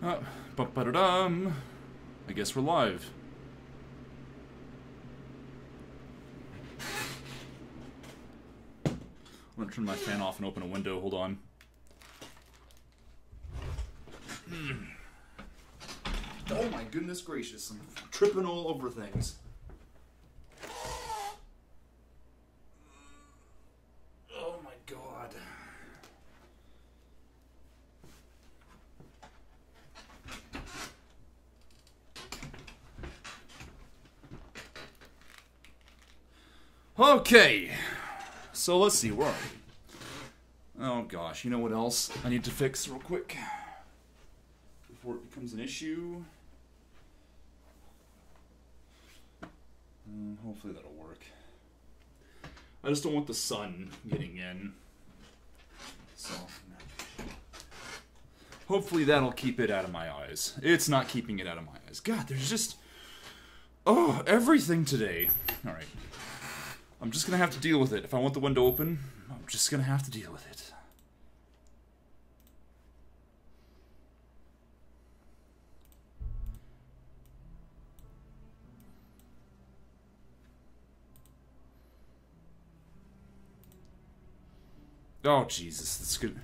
Ba-ba-da-dum. I guess we're live. I'm gonna turn my fan off and open a window. Hold on. Oh my goodness gracious, I'm tripping all over things. Oh my god. Okay, so let's see, where are we? Oh gosh, you know what else I need to fix real quick before it becomes an issue? Hopefully that'll work. I just don't want the sun getting in. So hopefully that'll keep it out of my eyes. It's not keeping it out of my eyes. God, there's just... oh, everything today. Alright. I'm just gonna have to deal with it. If I want the window open, I'm just gonna have to deal with it. Oh, Jesus, that's good.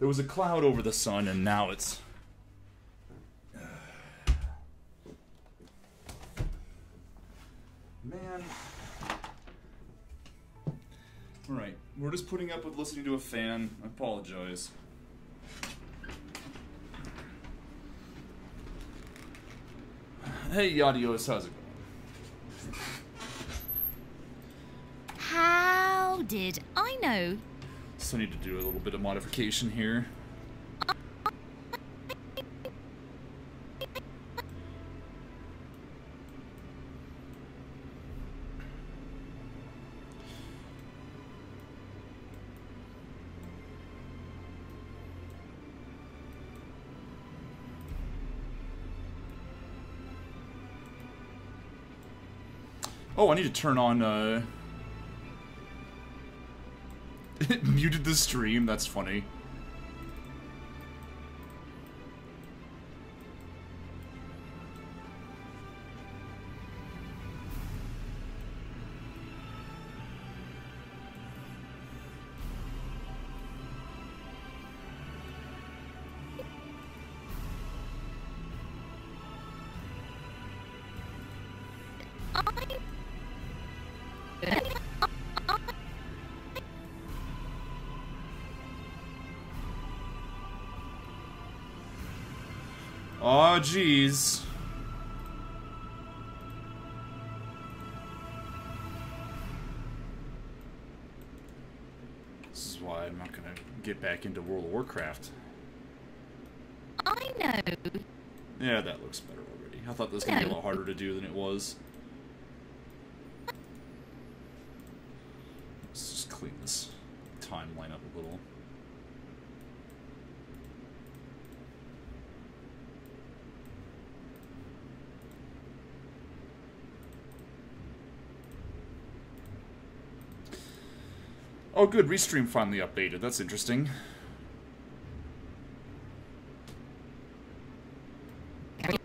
There was a cloud over the sun, and now it's... Man. Alright, we're just putting up with listening to a fan. I apologize. Hey, Yadios, how's it going? How did I know? So I need to do a little bit of modification here. Oh, I need to turn on, it muted the stream, that's funny. Aw, jeez. This is why I'm not gonna get back into World of Warcraft. I know. Yeah, that looks better already. I thought this was gonna be a lot harder to do than it was. Let's just clean this timeline up a little. Oh good, Restream finally updated. That's interesting. I'm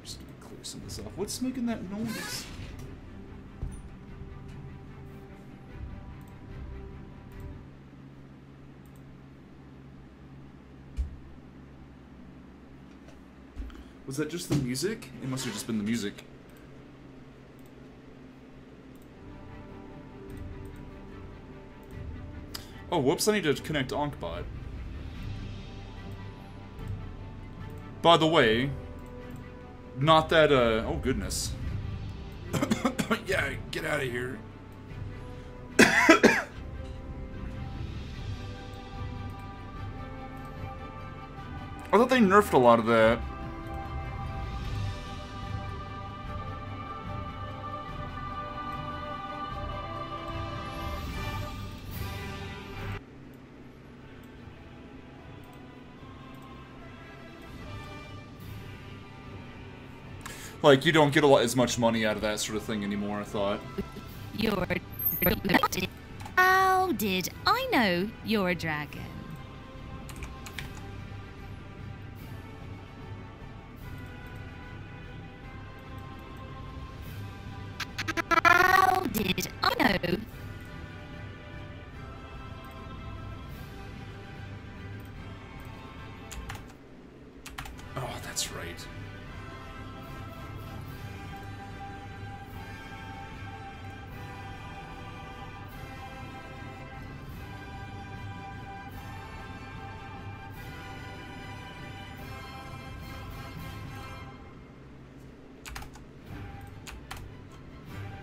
just gonna clear some of this off. What's making that noise? Was that just the music? It must have just been the music. Oh, whoops, I need to connect Onkbot. By the way, not that, oh goodness. Yeah, get out of here. I thought they nerfed a lot of that. Like, you don't get as much money out of that sort of thing anymore, I thought. How did I know you're a dragon? did I know? Oh, that's right.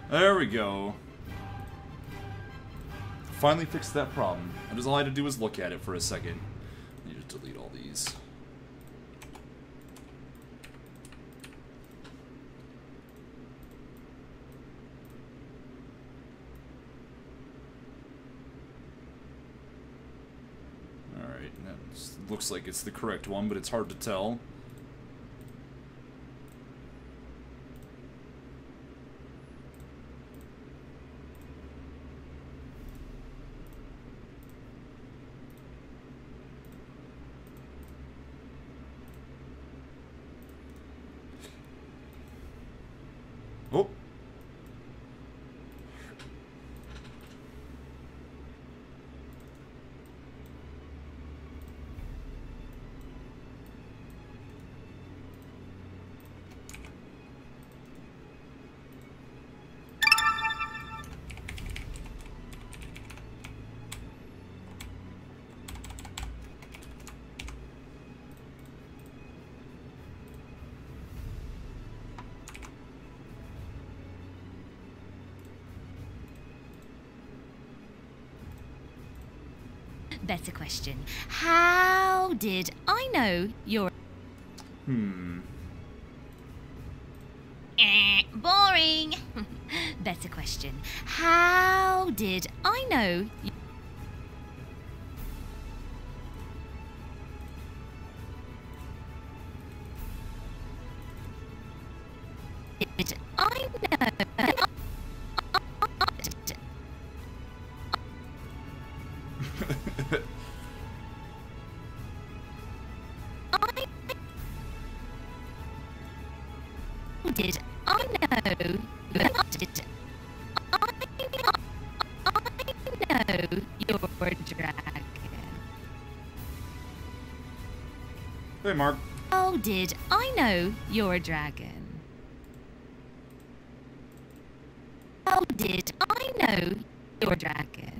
There we go. Finally fixed that problem. And all I had to do was look at it for a second. I need to delete all these. Alright, that looks like it's the correct one, but it's hard to tell. Oh. Better question. How did I know you're... Boring. Better question. How did I know... Did I know... Did I know? Did I know you're a dragon? Hey, Mark. How did I know you're a dragon? How did I know you're a dragon?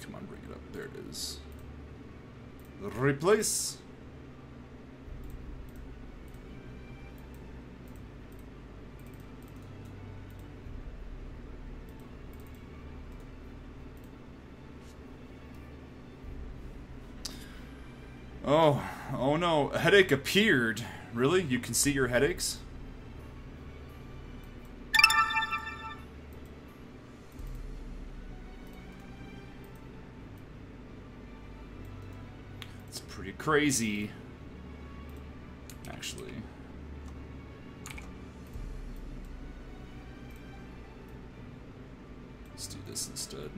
Come on, bring it up. There it is. Replace. Oh no, a headache appeared. Really? You can see your headaches? It's pretty crazy. Actually. Let's do this instead.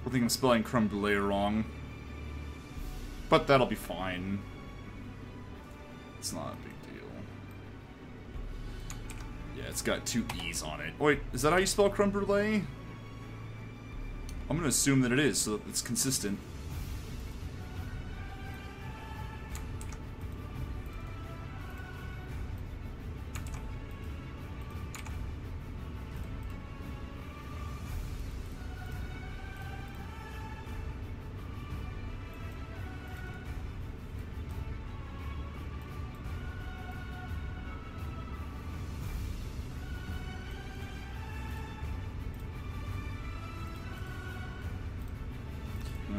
I think I'm spelling creme brulee wrong. But that'll be fine. It's not a big deal. Yeah, it's got 2 E's on it. Wait, is that how you spell creme brulee? I'm gonna assume that it is, so that it's consistent.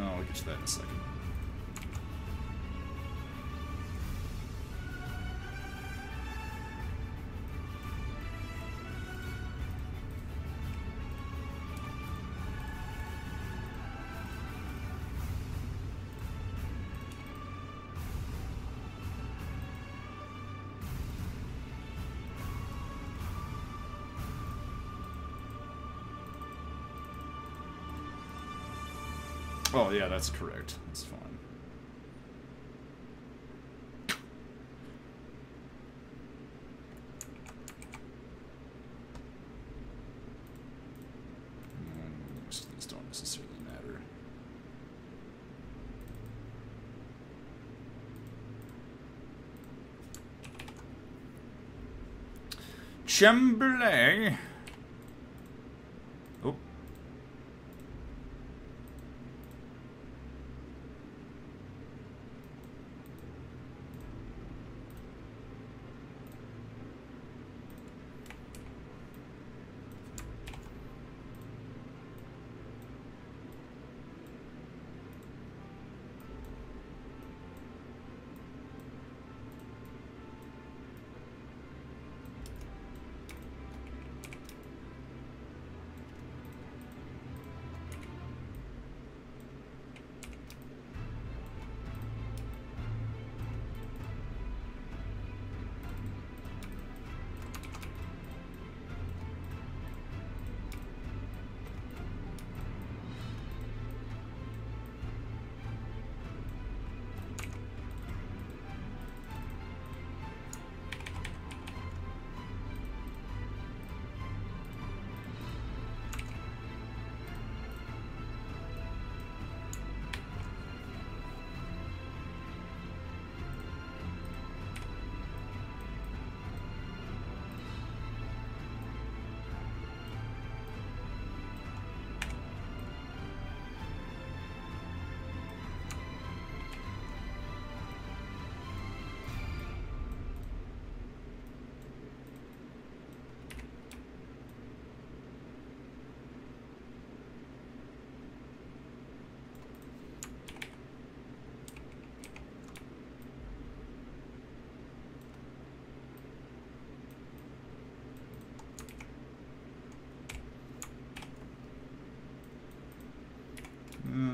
I'll get to that in a second. Oh, yeah, that's correct. That's fine. Most things don't necessarily matter. Chamberlain. Oh.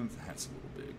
The hat's a little big.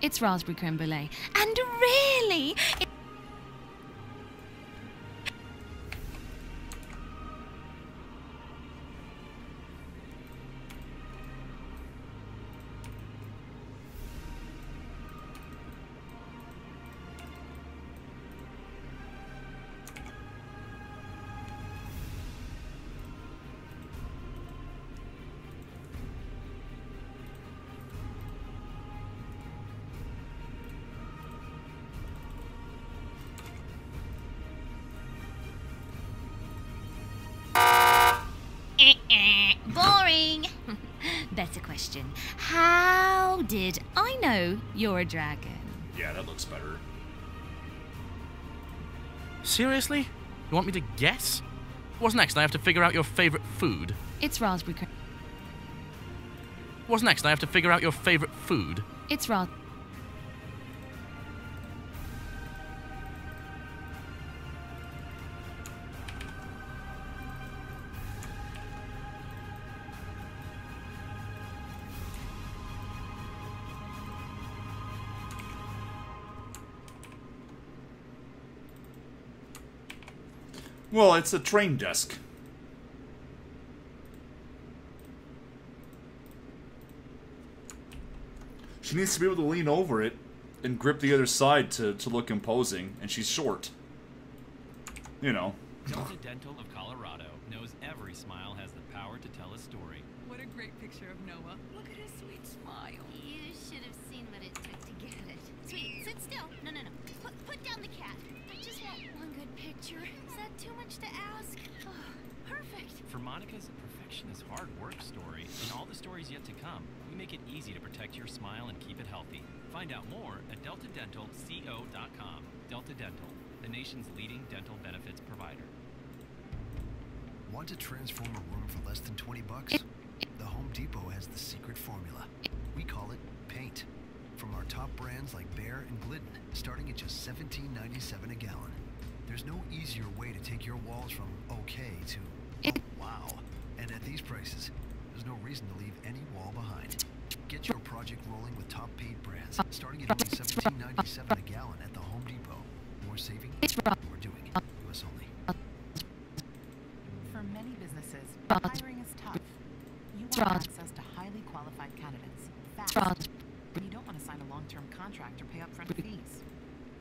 It's raspberry creme brulee. And really, boring. Better question. How did I know you're a dragon? Yeah, that looks better. Seriously? You want me to guess? What's next? I have to figure out your favorite food. It's raspberry cream. What's next? I have to figure out your favorite food. It's raspberry. Well, it's a train desk. She needs to be able to lean over it and grip the other side to look imposing, and she's short. You know. Delta Dental of Colorado knows every smile has the power to tell a story. What a great picture of Noah. Look at his sweet smile. You should have seen what it took to get it. Sweetie, sit still. No. Put down the cat. I just want one good picture. Is that too much to ask? Oh, perfect. For Monica's perfection is hard work story, and all the stories yet to come, we make it easy to protect your smile and keep it healthy. Find out more at deltadentalco.com. Delta Dental, the nation's leading dental benefits provider. Want to transform a room for less than 20 bucks? The Home Depot has the secret formula. We call it paint. From our top brands like Behr and Glidden, starting at just $17.97 a gallon. There's no easier way to take your walls from okay to oh, wow. And at these prices, there's no reason to leave any wall behind. Get your project rolling with top paint brands, starting at only $17.97 a gallon at the Home Depot. More saving, more doing. US only. For many businesses, hiring is tough. You want access to highly qualified candidates, fast, and you don't want to sign a long-term contract or pay upfront fees.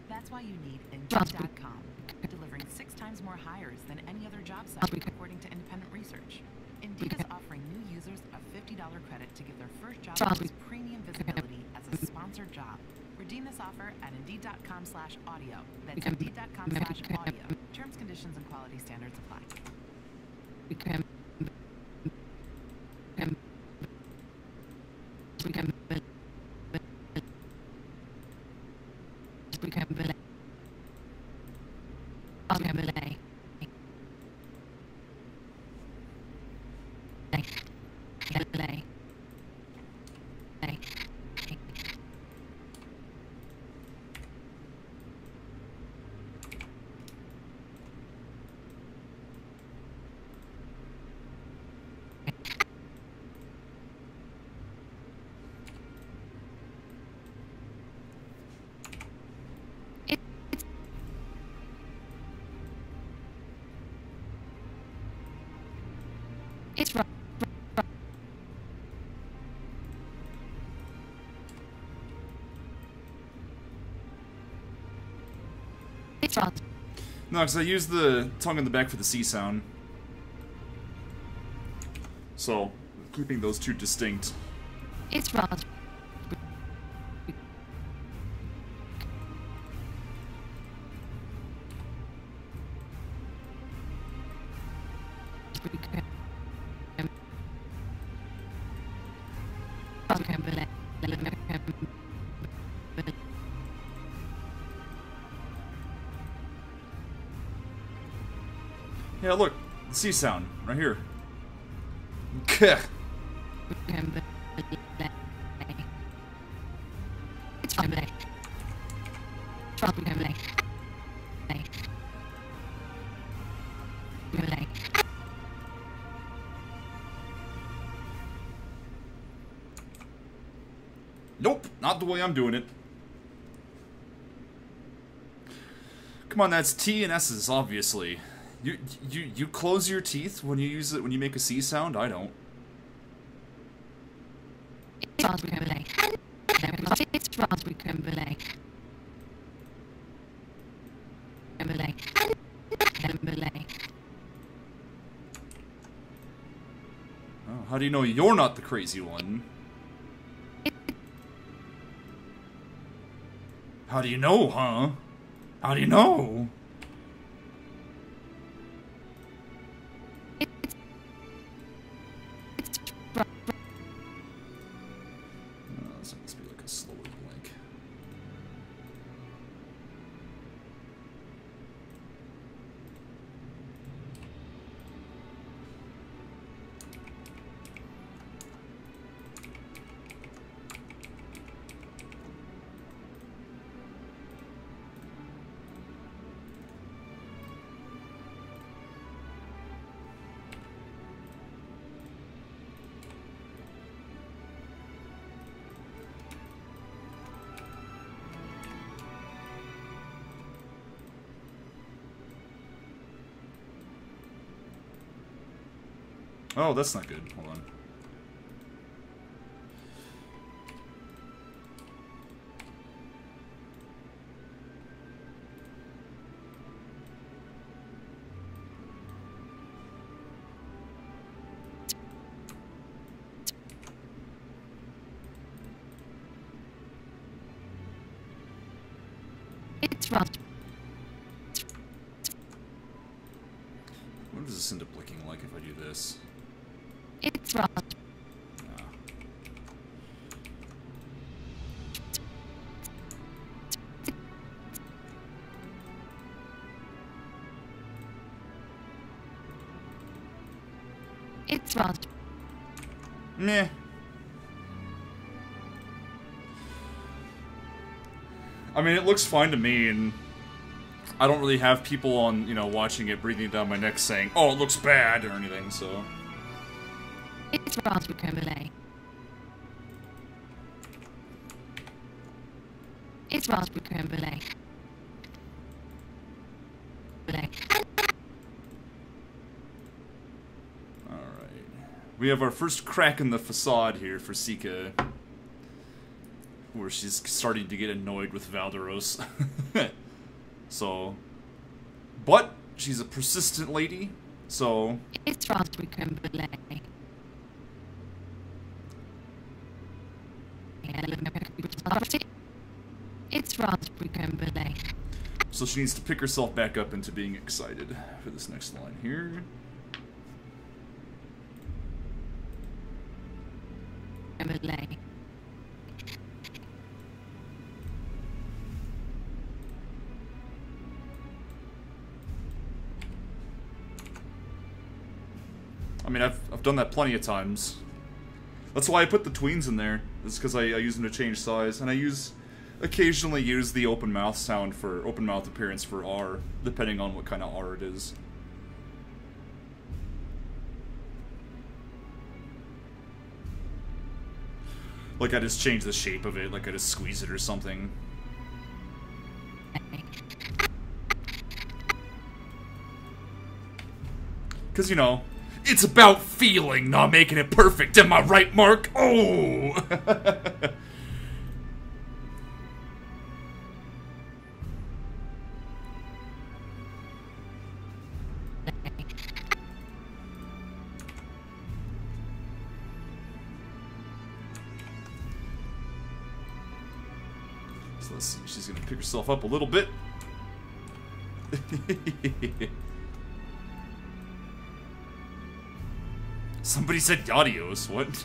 That's why you need Indeed.com, delivering 6 times more hires than any other job site, according to independent research. Indeed is offering new users a $50 credit to give their first job post premium visibility as a sponsored job. Redeem this offer at Indeed.com/audio. That's Indeed.com/audio. Terms, conditions, and quality standards apply. It's right. It's right. No, because I used the tongue in the back for the C sound. So, keeping those two distinct. It's right. Yeah, look, the C sound right here. Keh. Nope, not the way I'm doing it. Come on, that's T and S's, obviously. You close your teeth when you use it when you make a C sound? I don't. It's raspberry creme brulee. Oh, how do you know you're not the crazy one? How do you know, huh? How do you know? This must be like a slower blink. Oh, that's not good. Hold on. What does this end up looking like if I do this? It's wrong. Ah. It's wrong. Meh. I mean, it looks fine to me, and I don't really have people on, you know, watching it breathing down my neck saying, "Oh, it looks bad" or anything, so. It's raspberry creme brulee. It's raspberry creme brulee. Alright. We have our first crack in the facade here for Sika, where she's starting to get annoyed with Valderos. So, but she's a persistent lady, so. It's raspberry creme brulee. It's raspberry creme brulee. So she needs to pick herself back up into being excited for this next line here. Creme brulee. I mean, I've done that plenty of times. That's why I put the tweens in there. It's because I use them to change size, and I occasionally use the open mouth sound for open mouth appearance for R, depending on what kind of R it is. Like I just change the shape of it, like I just squeeze it or something. Because, you know, it's about feeling, not making it perfect. Am I right, Mark? Oh! So let's see. She's going to pick herself up a little bit. Somebody said Yadios, what?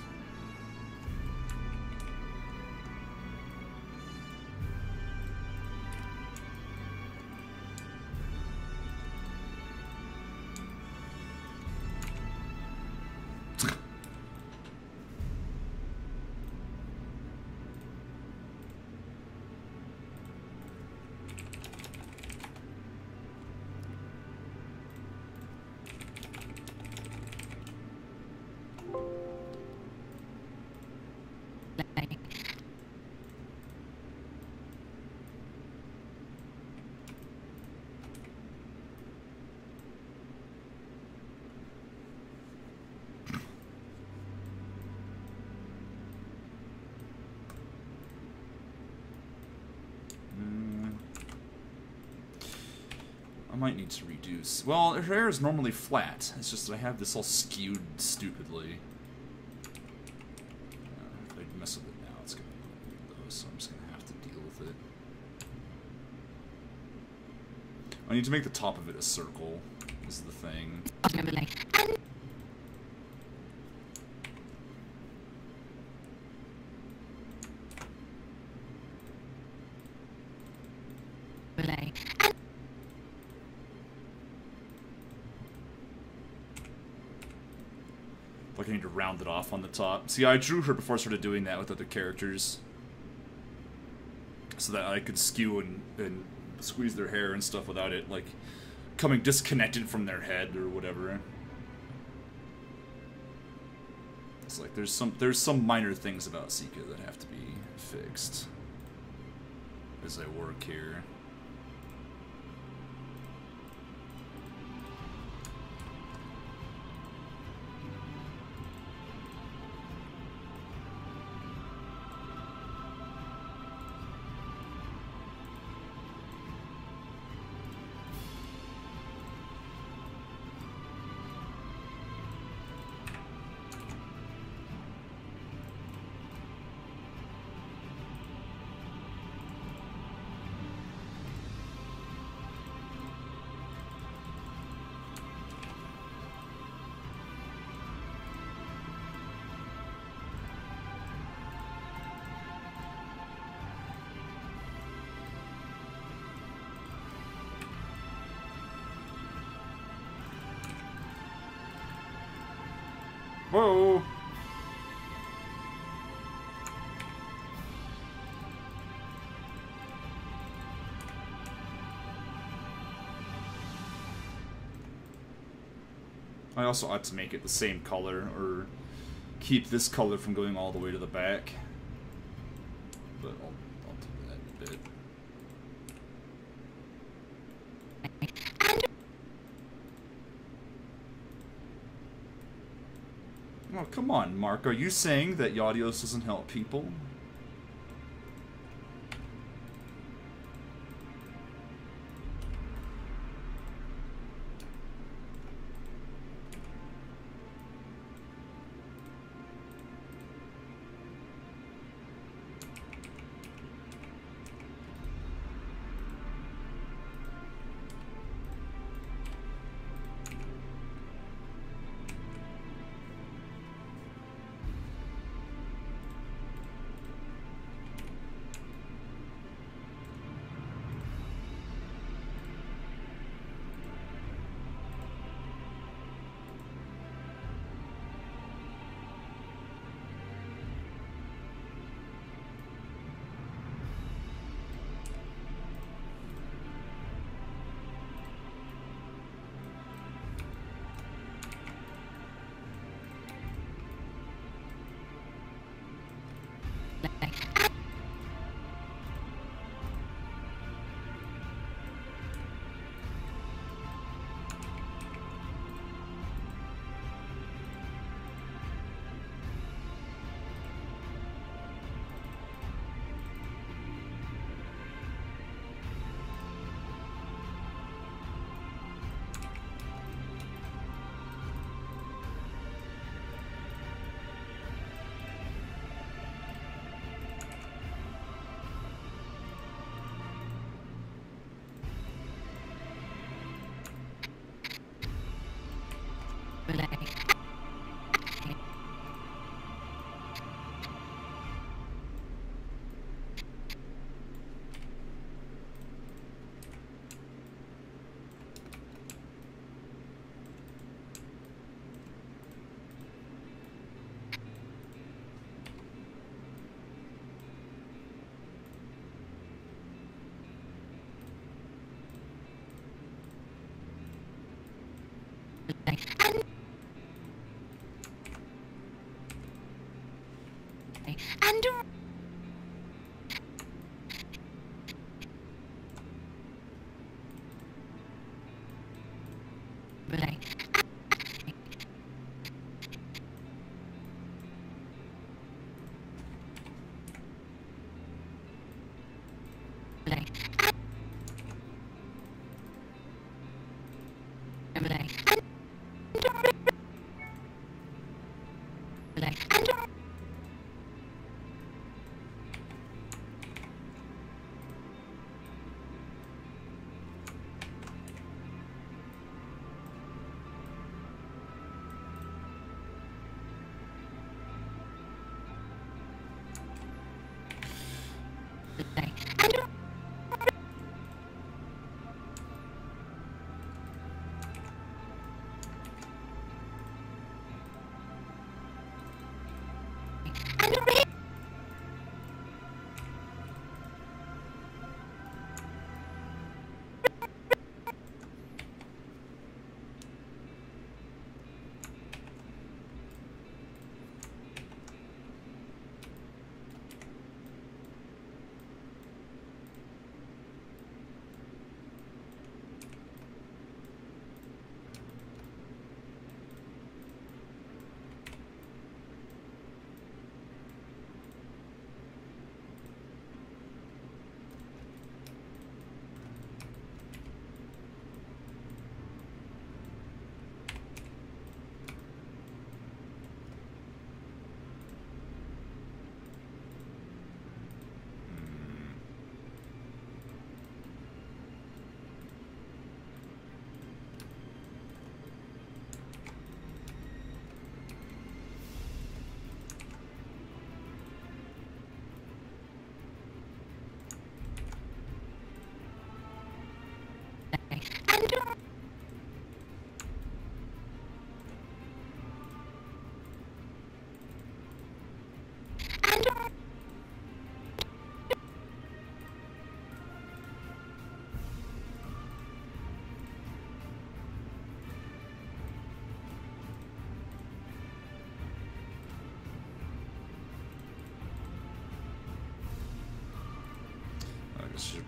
I might need to reduce. Well, her hair is normally flat. It's just that I have this all skewed stupidly. If I mess with it now, it's going to be weird though, so I'm just going to have to deal with it. I need to make the top of it a circle, is the thing. Like I need to round it off on the top. See, I drew her before I started doing that with other characters. So that I could skew and squeeze their hair and stuff without it, like, coming disconnected from their head or whatever. It's like, there's some minor things about Sika that have to be fixed as I work here. Whoa! I also ought to make it the same color, or keep this color from going all the way to the back. But I'll do that in a bit. Oh, come on, Mark. Are you saying that Yadios doesn't help people?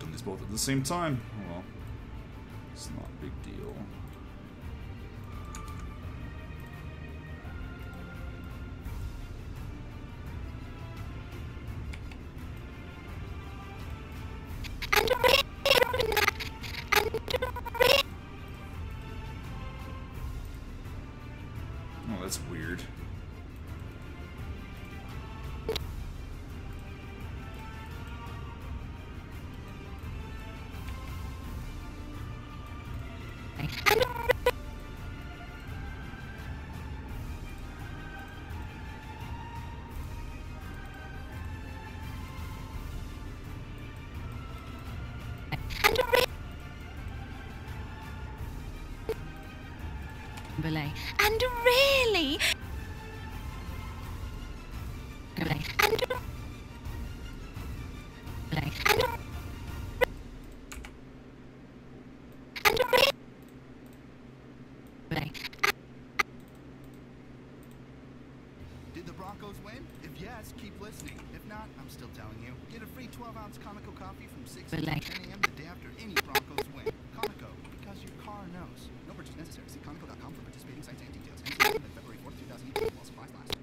have done these both at the same time. Oh well. It's not a big deal. Oh, that's weird. Belay. And really? Belay. And Belay. Belay. Did the Broncos win? If yes, keep listening. If not, I'm still telling you. Get a free 12-ounce Conoco coffee from 6 to 10 a.m. the day after any Broncos win. Conoco, because your car knows. No purchase necessary. See Conoco.com for participating sites and details. And February 4th, 2018, while supplies last.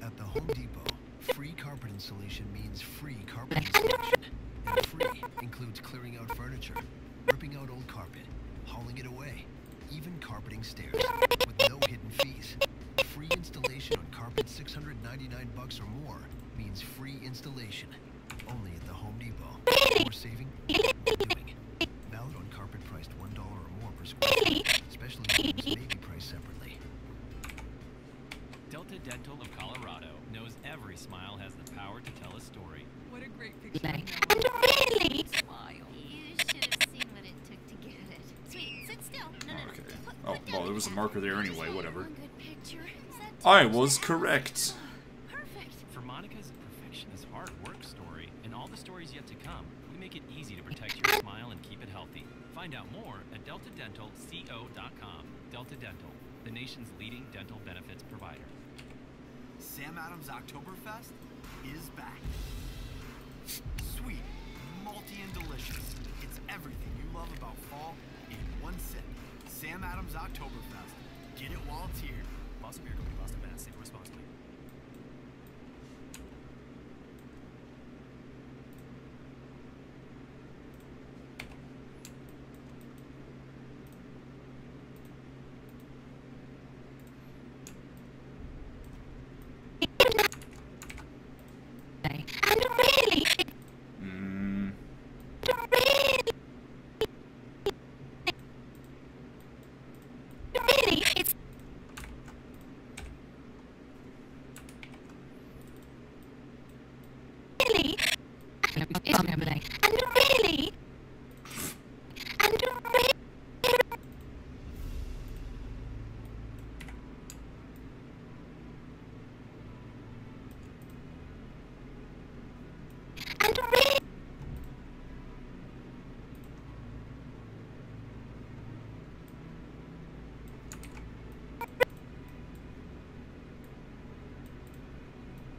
At the Home Depot, free carpet installation means free carpet installation. And free includes clearing out furniture, ripping out old carpet, hauling it away, even carpeting stairs, with no hidden fees. Free installation on carpet $699 or more means free installation. Only at the Home Depot. More saving, more doing. Valid on carpet priced $1 or more per square foot. Special items may be priced separately. Delta Dental of Colorado knows every smile has the power to tell a story. What a great picture Belay. of Noah. really? Smile. You should have seen what it took to get it. Sweet, sit still. No, no, no. Okay. Put Oh, down well, the there was a cat. marker there I anyway, just want whatever. one good picture. Is that too I much was to ask? correct. Perfect. For Monica's perfectionist hard work story and all the stories yet to come, we make it easy to protect your smile and keep it healthy. Find out more at deltadentalco.com. Delta Dental, the nation's leading dental benefits provider. Sam Adams Oktoberfest is back. Sweet, malty, and delicious. It's everything you love about fall in one sip. Sam Adams Oktoberfest. Get it while it's here. Boston Beer Company, Boston, Mass. Save responsibly. Belay. And really? Mm. Really? It's really? Belay. And really? And really? And really?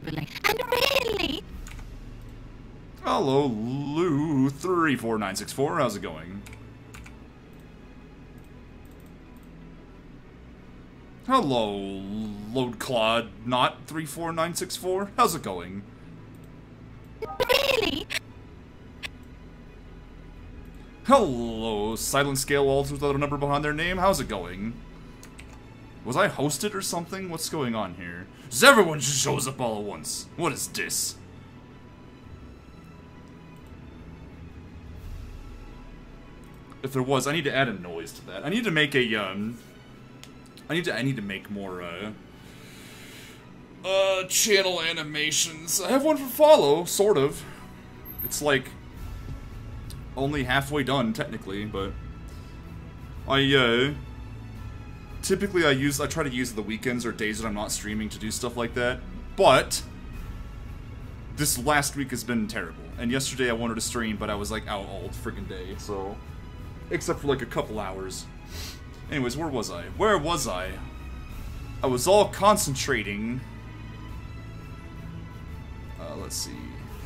Belay. And really? Hello, Lou34964. How's it going? Hello, LoadClod not 34964. How's it going? Really? Hello, Silent Scale Waltz without a number behind their name. How's it going? Was I hosted or something? What's going on here? Just everyone just shows up all at once. What is this? If there was, I need to add a noise to that. I need to make a I need to make more channel animations. I have one for follow, sort of. It's like only halfway done technically, but typically I try to use the weekends or days that I'm not streaming to do stuff like that. But this last week has been terrible. And yesterday I wanted to stream, but I was like out all friggin' day, so except for like a couple hours. Anyways, where was I? Where was I? I was all concentrating. Let's see.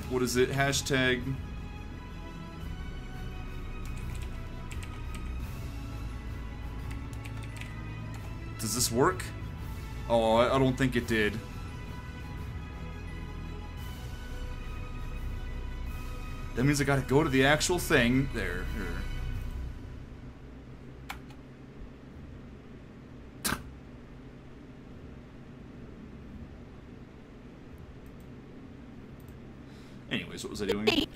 What is it? Hashtag Does this work? Oh, I don't think it did. That means I gotta go to the actual thing. There. Here. Anyways, what was I doing?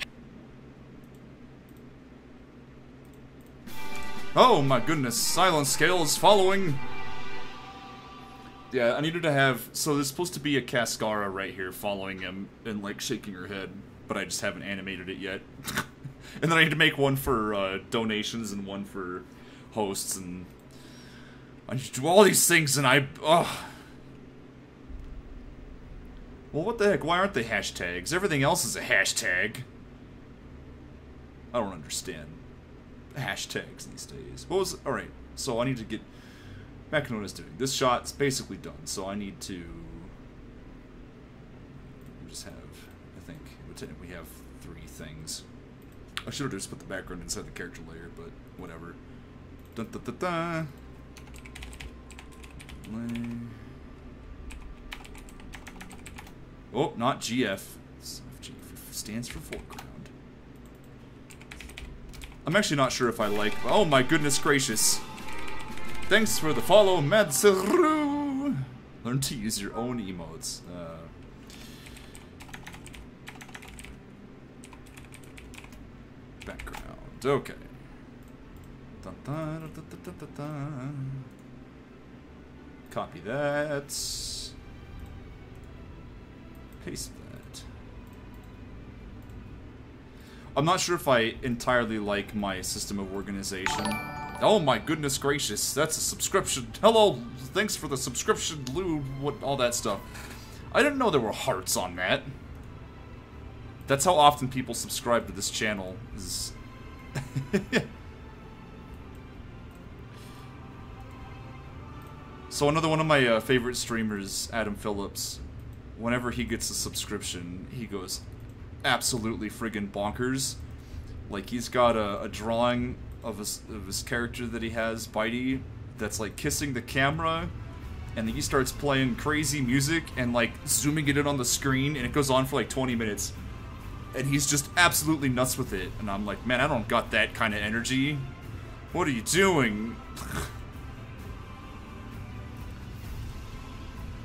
Oh my goodness, silence scale is following! Yeah, I needed to have... So there's supposed to be a Cascara right here following him and, like, shaking her head. But I just haven't animated it yet. And then I need to make one for donations and one for hosts, and... I need to do all these things, and I... Ugh. Well, what the heck? Why aren't they hashtags? Everything else is a hashtag. I don't understand hashtags these days. What was... Alright, so I need to get back to what I was doing. This shot's basically done, so I need to... just have... I think we have 3 things. I should have just put the background inside the character layer, but whatever. Dun, dun, dun, dun. Oh, not GF. G stands for foreground. I'm actually not sure if I like... Oh my goodness gracious. Thanks for the follow, Madseru. Learn to use your own emotes. Background. Okay. Dun, dun, dun, dun, dun, dun, dun. Copy that. Paste that. I'm not sure if I entirely like my system of organization. Oh my goodness gracious, that's a subscription. Hello, thanks for the subscription, Lou, what, all that stuff. I didn't know there were hearts on that. That's how often people subscribe to this channel. Is So another one of my favorite streamers, Adam Phillips, whenever he gets a subscription, he goes absolutely friggin' bonkers. Like, he's got a drawing of his character that he has, Bitey, that's like kissing the camera, and then he starts playing crazy music and like zooming it in on the screen, and it goes on for like 20 minutes. And he's just absolutely nuts with it. And I'm like, man, I don't got that kind of energy. What are you doing?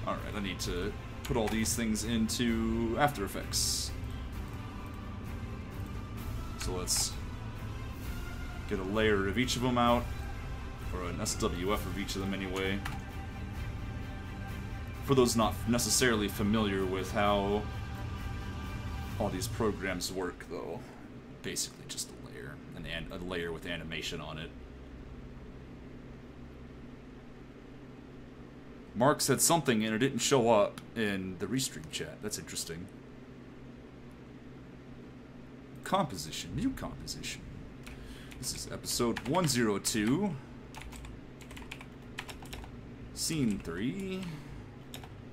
Alright, I need to put all these things into After Effects. So let's get a layer of each of them out. Or an SWF of each of them anyway. For those not necessarily familiar with how all these programs work, though, basically just a layer, a layer with animation on it. Mark said something and it didn't show up in the Restream chat. That's interesting. Composition, new composition. This is episode 102, scene 3.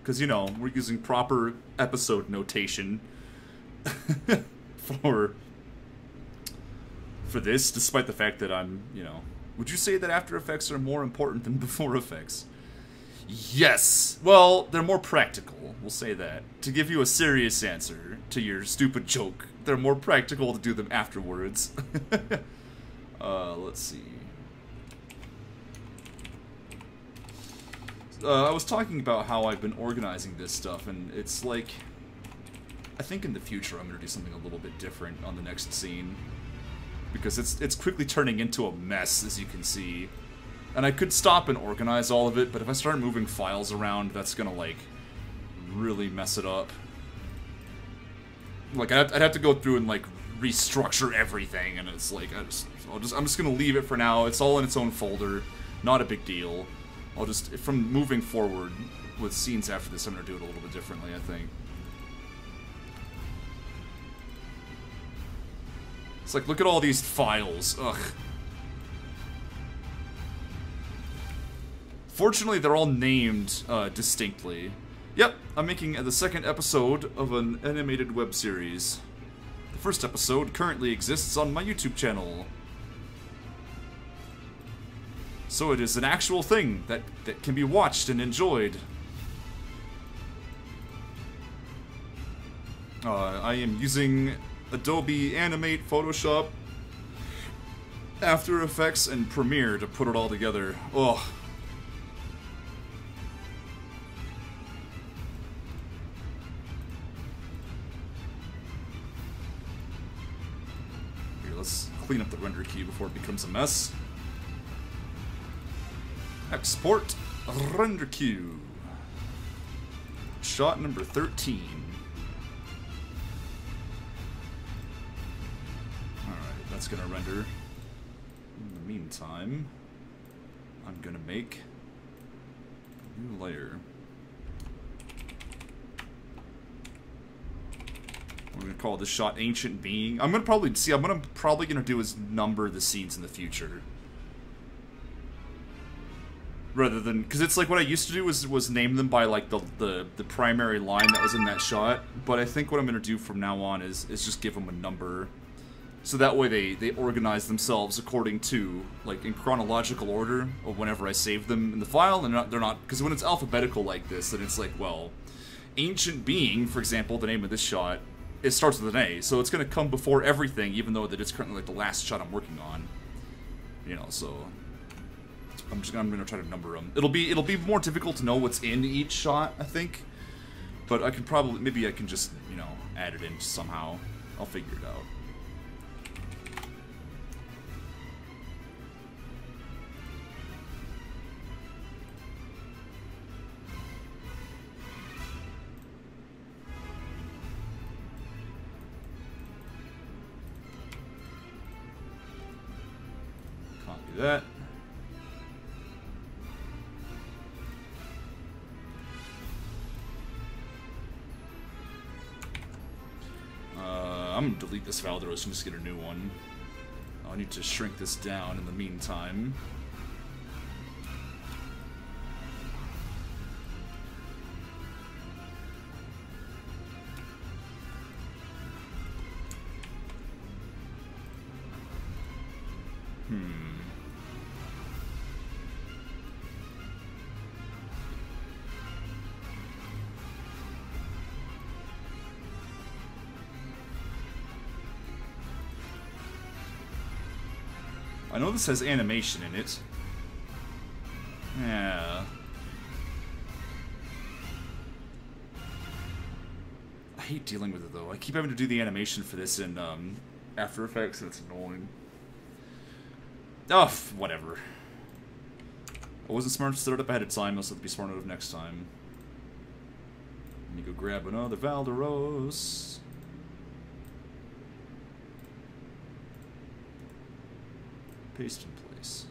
Because, you know, we're using proper episode notation for this, despite the fact that I'm, you know... Would you say that After Effects are more important than Before Effects? Yes! Well, they're more practical, we'll say that. To give you a serious answer to your stupid joke, they're more practical to do them afterwards. Let's see. I was talking about how I've been organizing this stuff, and it's like... I think in the future I'm going to do something a little bit different on the next scene. Because it's quickly turning into a mess, as you can see. And I could stop and organize all of it, but if I start moving files around, that's going to, like, really mess it up. Like, I'd have to go through and, like, restructure everything, and it's like, I'm just going to leave it for now. It's all in its own folder. Not a big deal. I'll just, from moving forward with scenes after this, I'm going to do it a little bit differently, I think. It's like, look at all these files. Ugh. Fortunately, they're all named distinctly. Yep, I'm making the second episode of an animated web series. The first episode currently exists on my YouTube channel. So it is an actual thing that can be watched and enjoyed. I am using Adobe Animate, Photoshop, After Effects, and Premiere to put it all together. Ugh. Here, let's clean up the render queue before it becomes a mess. Export render queue. Shot number 13. Alright, that's gonna render. In the meantime, I'm gonna make a new layer. We're gonna call this shot Ancient Being. I'm gonna probably gonna do is number the scenes in the future. Rather than, because it's like what I used to do was name them by like the primary line that was in that shot, but I think what I'm gonna do from now on is just give them a number, so that way they organize themselves according to, like, in chronological order of whenever I save them in the file, and they're not because when it's alphabetical like this, then it's like, well, Ancient Being, for example, the name of this shot, it starts with an A, so it's gonna come before everything, even though that it's currently like the last shot I'm working on, you know, so. I'm gonna try to number them. It'll be more difficult to know what's in each shot, I think. But I can probably, maybe I can just, you know, add it in somehow. I'll figure it out. Copy that. I'm gonna delete this Valderos and just get a new one. I need to shrink this down in the meantime. I know this has animation in it. Yeah. I hate dealing with it though. I keep having to do the animation for this in After Effects and it's annoying. Oh, whatever. I wasn't smart to set it up ahead of time, I'll have to be smart enough next time. Let me go grab another Valderos. Paste in place.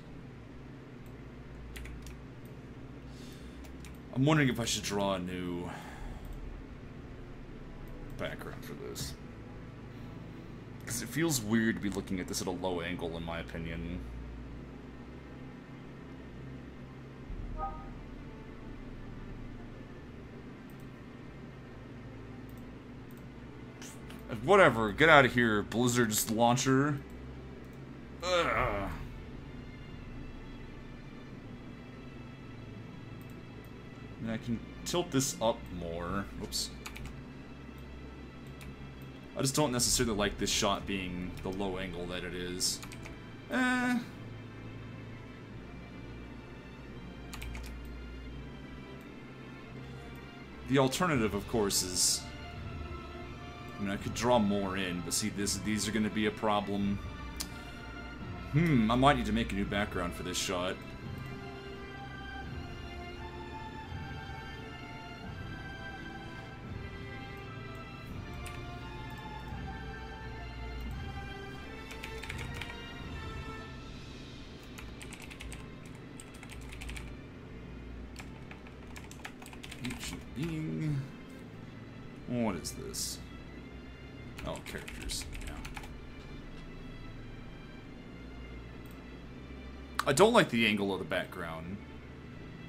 I'm wondering if I should draw a new background for this. Because it feels weird to be looking at this at a low angle, in my opinion. Whatever, get out of here, Blizzard's launcher. Ugh. And I can tilt this up more. Oops. I just don't necessarily like this shot being the low angle that it is. The alternative, of course, is... I mean, I could draw more in, but see, these are going to be a problem. I might need to make a new background for this shot. Ancient Being. What is this? Oh, characters. Yeah. I don't like the angle of the background.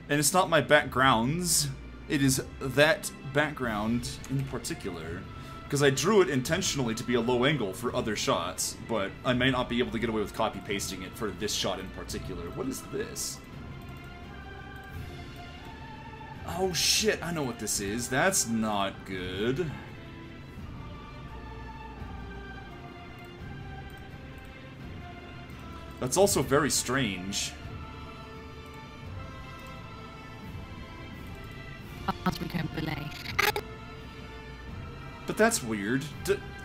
And it's not my backgrounds. It is that background in particular. Because I drew it intentionally to be a low angle for other shots, but I may not be able to get away with copy-pasting it for this shot in particular. What is this? Oh shit, I know what this is. That's not good. That's also very strange. But that's weird.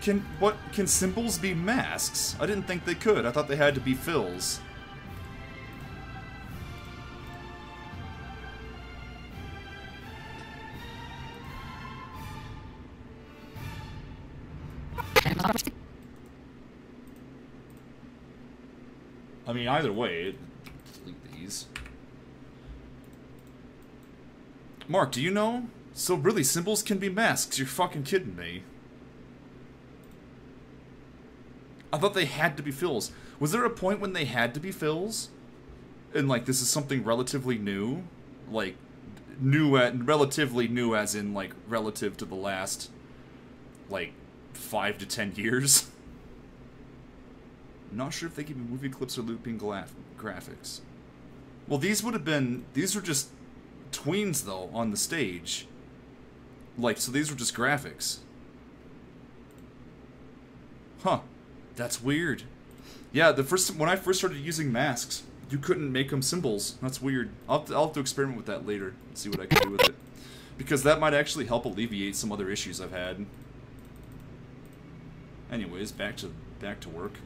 Can symbols be masks? I didn't think they could. I thought they had to be fills. I mean, either way, delete these. Mark, do you know? So really, symbols can be masks. You're fucking kidding me. I thought they had to be fills. Was there a point when they had to be fills? And like, this is something relatively new? Like, relatively new as in, like, relative to the last, like, 5 to 10 years? Not sure if they give me movie clips or looping graphics. Well, these would have been... These were just tweens, though, on the stage. Like, so these were just graphics. Huh. That's weird. Yeah, when I first started using masks, you couldn't make them symbols. That's weird. I'll have to experiment with that later and see what I can do with it. Because that might actually help alleviate some other issues I've had. Anyways, back to work.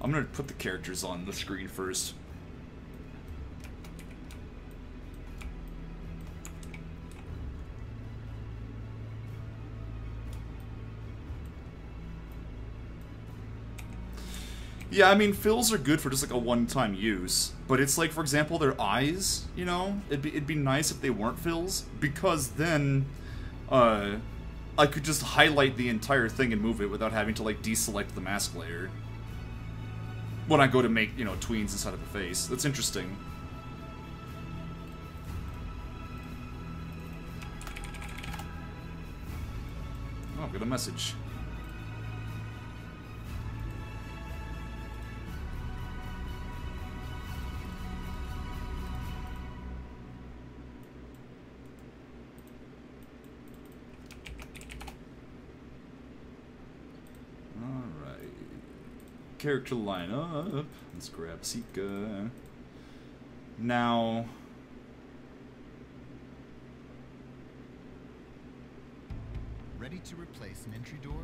I'm gonna put the characters on the screen first. Yeah, I mean, fills are good for just like a one-time use, but it's like, for example, their eyes, you know? It'd be nice if they weren't fills, because then, I could just highlight the entire thing and move it without having to, like, deselect the mask layer. When I go to make, you know, tweens inside of the face. That's interesting. Oh, I've got a message. Character lineup. Let's grab Sika. Now, ready to replace an entry door?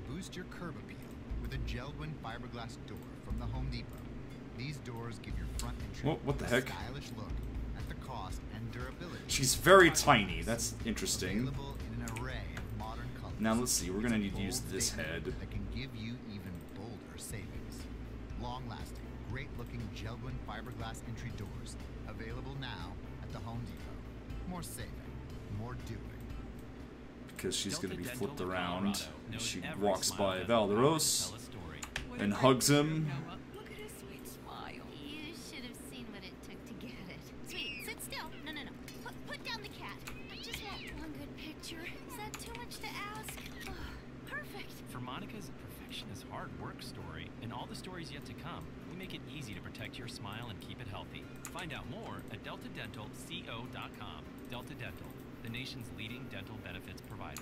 Boost your curb appeal with a gel-wind fiberglass door from the Home Depot. These doors give your front entry what the a heck? stylish look at the cost and durability. She's very tiny. That's interesting. Available in an array of modern colors. Now let's see. We're gonna need to use this head. That can give you even bolder savings. Long-lasting, great-looking gel-wind fiberglass entry doors available now at the Home Depot. More saving, more doing. Because she's gonna be flipped around. And she walks by Valderos and hugs him. Look at his sweet smile. You should have seen what it took to get it. Sweet, sit still. No. Put down the cat. I just want one good picture. Is that too much to ask? Oh, perfect. For Monica's perfectionist hard work story and all the stories yet to come, we make it easy to protect your smile and keep it healthy. Find out more at deltadentalco.com. Delta Dental, the nation's leading dental benefits provider.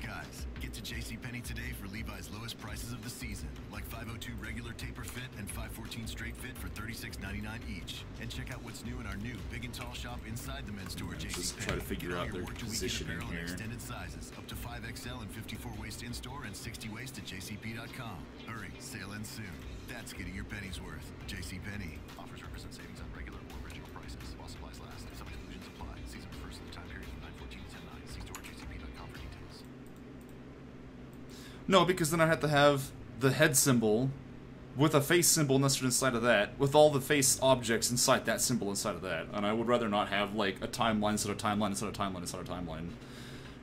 Guys, get to JCPenney today for Levi's lowest prices of the season, like 502 regular taper fit and 514 straight fit for $36.99 each. And check out what's new in our new big and tall shop inside the men's store. Just try to figure out their positioning here. Extended sizes up to 5XL and 54 waist in store and 60 waist at jcp.com. Hurry, sale ends soon. That's getting your pennies worth. JCPenney. Offers represent savings on regular or original prices while supplies last. Some exclusions apply. Season refers to the time period from 9/14 to 10/9. See store jcp.com for details. No, because then I have to have the head symbol with a face symbol nested inside of that, with all the face objects inside that symbol inside of that. And I would rather not have, like, a timeline instead of timeline instead of timeline instead of timeline,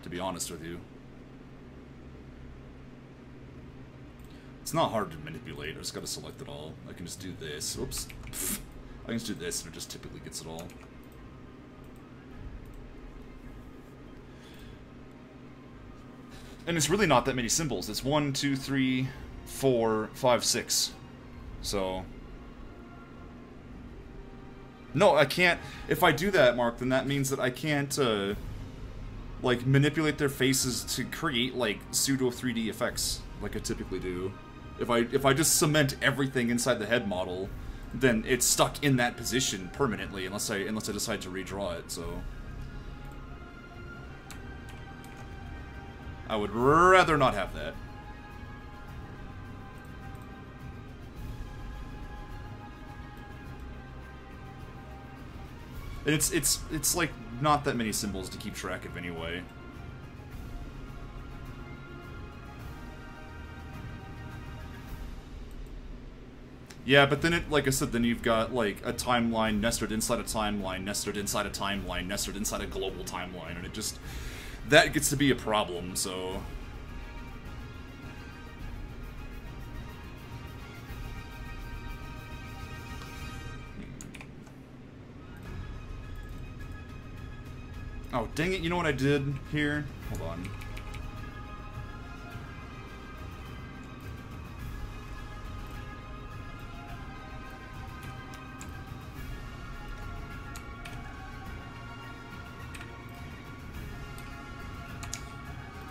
to be honest with you. It's not hard to manipulate. I just gotta select it all. I can just do this. Oops. I can just do this and it just typically gets it all. And it's really not that many symbols. It's 1, 2, 3, 4, 5, 6. So... No, I can't... If I do that, Mark, then that means that I can't, like, manipulate their faces to create, like, pseudo 3D effects, like I typically do. If I just cement everything inside the head model, then it's stuck in that position permanently, unless I decide to redraw it, so... I would rather not have that. And it's like not that many symbols to keep track of anyway. Yeah, but then it, like I said, then you've got like a timeline nested inside a timeline, nested inside a timeline, nested inside a global timeline, and it just, that gets to be a problem, so... Oh, dang it, you know what I did here? Hold on.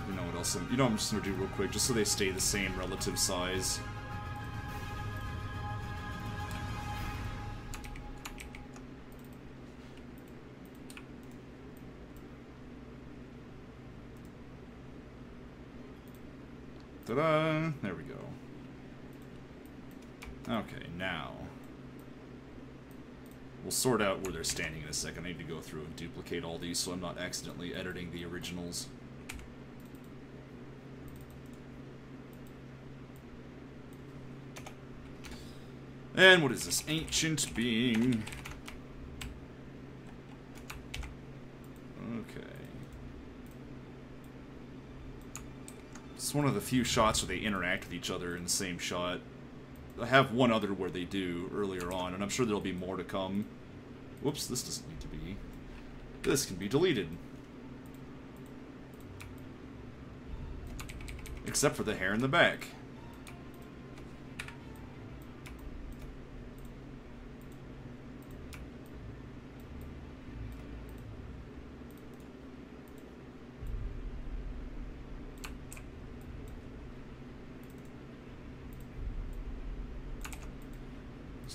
You know what else? You know what I'm just gonna do real quick, just so they stay the same relative size. Ta-da! There we go. Okay, now... We'll sort out where they're standing in a second. I need to go through and duplicate all these so I'm not accidentally editing the originals. And what is this? Ancient being. Okay. It's one of the few shots where they interact with each other in the same shot. I have one other where they do earlier on, and I'm sure there'll be more to come. Whoops, this doesn't need to be. This can be deleted. Except for the hair in the back.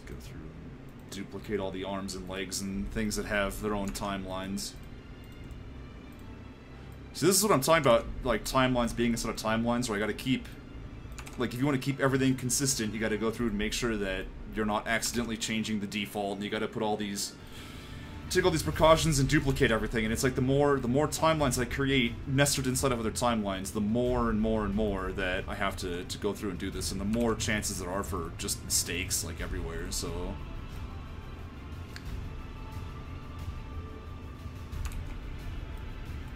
Go through and duplicate all the arms and legs and things that have their own timelines. So this is what I'm talking about, like timelines being instead of timelines, where I gotta keep, like if you want to keep everything consistent, you gotta go through and make sure that you're not accidentally changing the default, and you gotta put all these, take all these precautions and duplicate everything, and it's like the more timelines I create nested inside of other timelines, the more and more and more that I have to go through and do this, and the more chances there are for just mistakes, like, everywhere, so...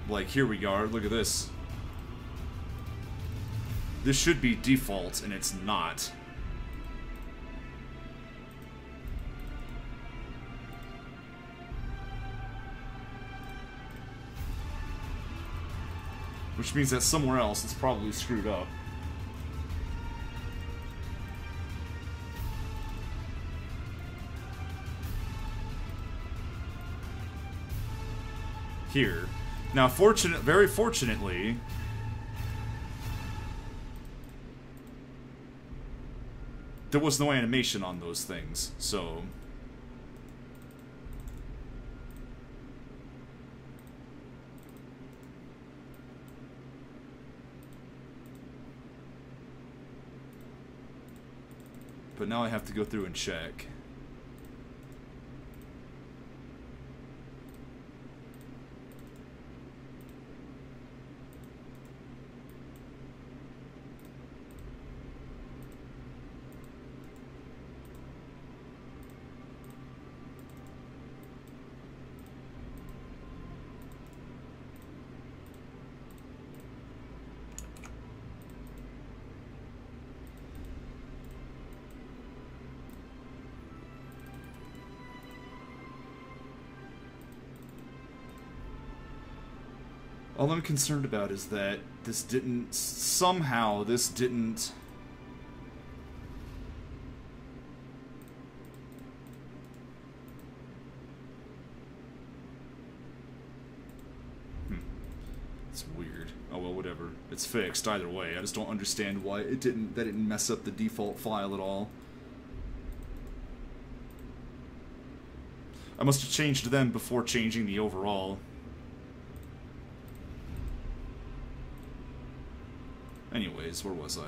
Like, here we are, look at this. This should be default, and it's not. Which means that somewhere else it's probably screwed up. Here. Now, very fortunately... there was no animation on those things, so... But now I have to go through and check. All I'm concerned about is that this didn't... Somehow, this didn't... It's weird. Oh well, whatever. It's fixed either way. I just don't understand why that didn't mess up the default file at all. I must have changed them before changing the overall. Anyways, where was I?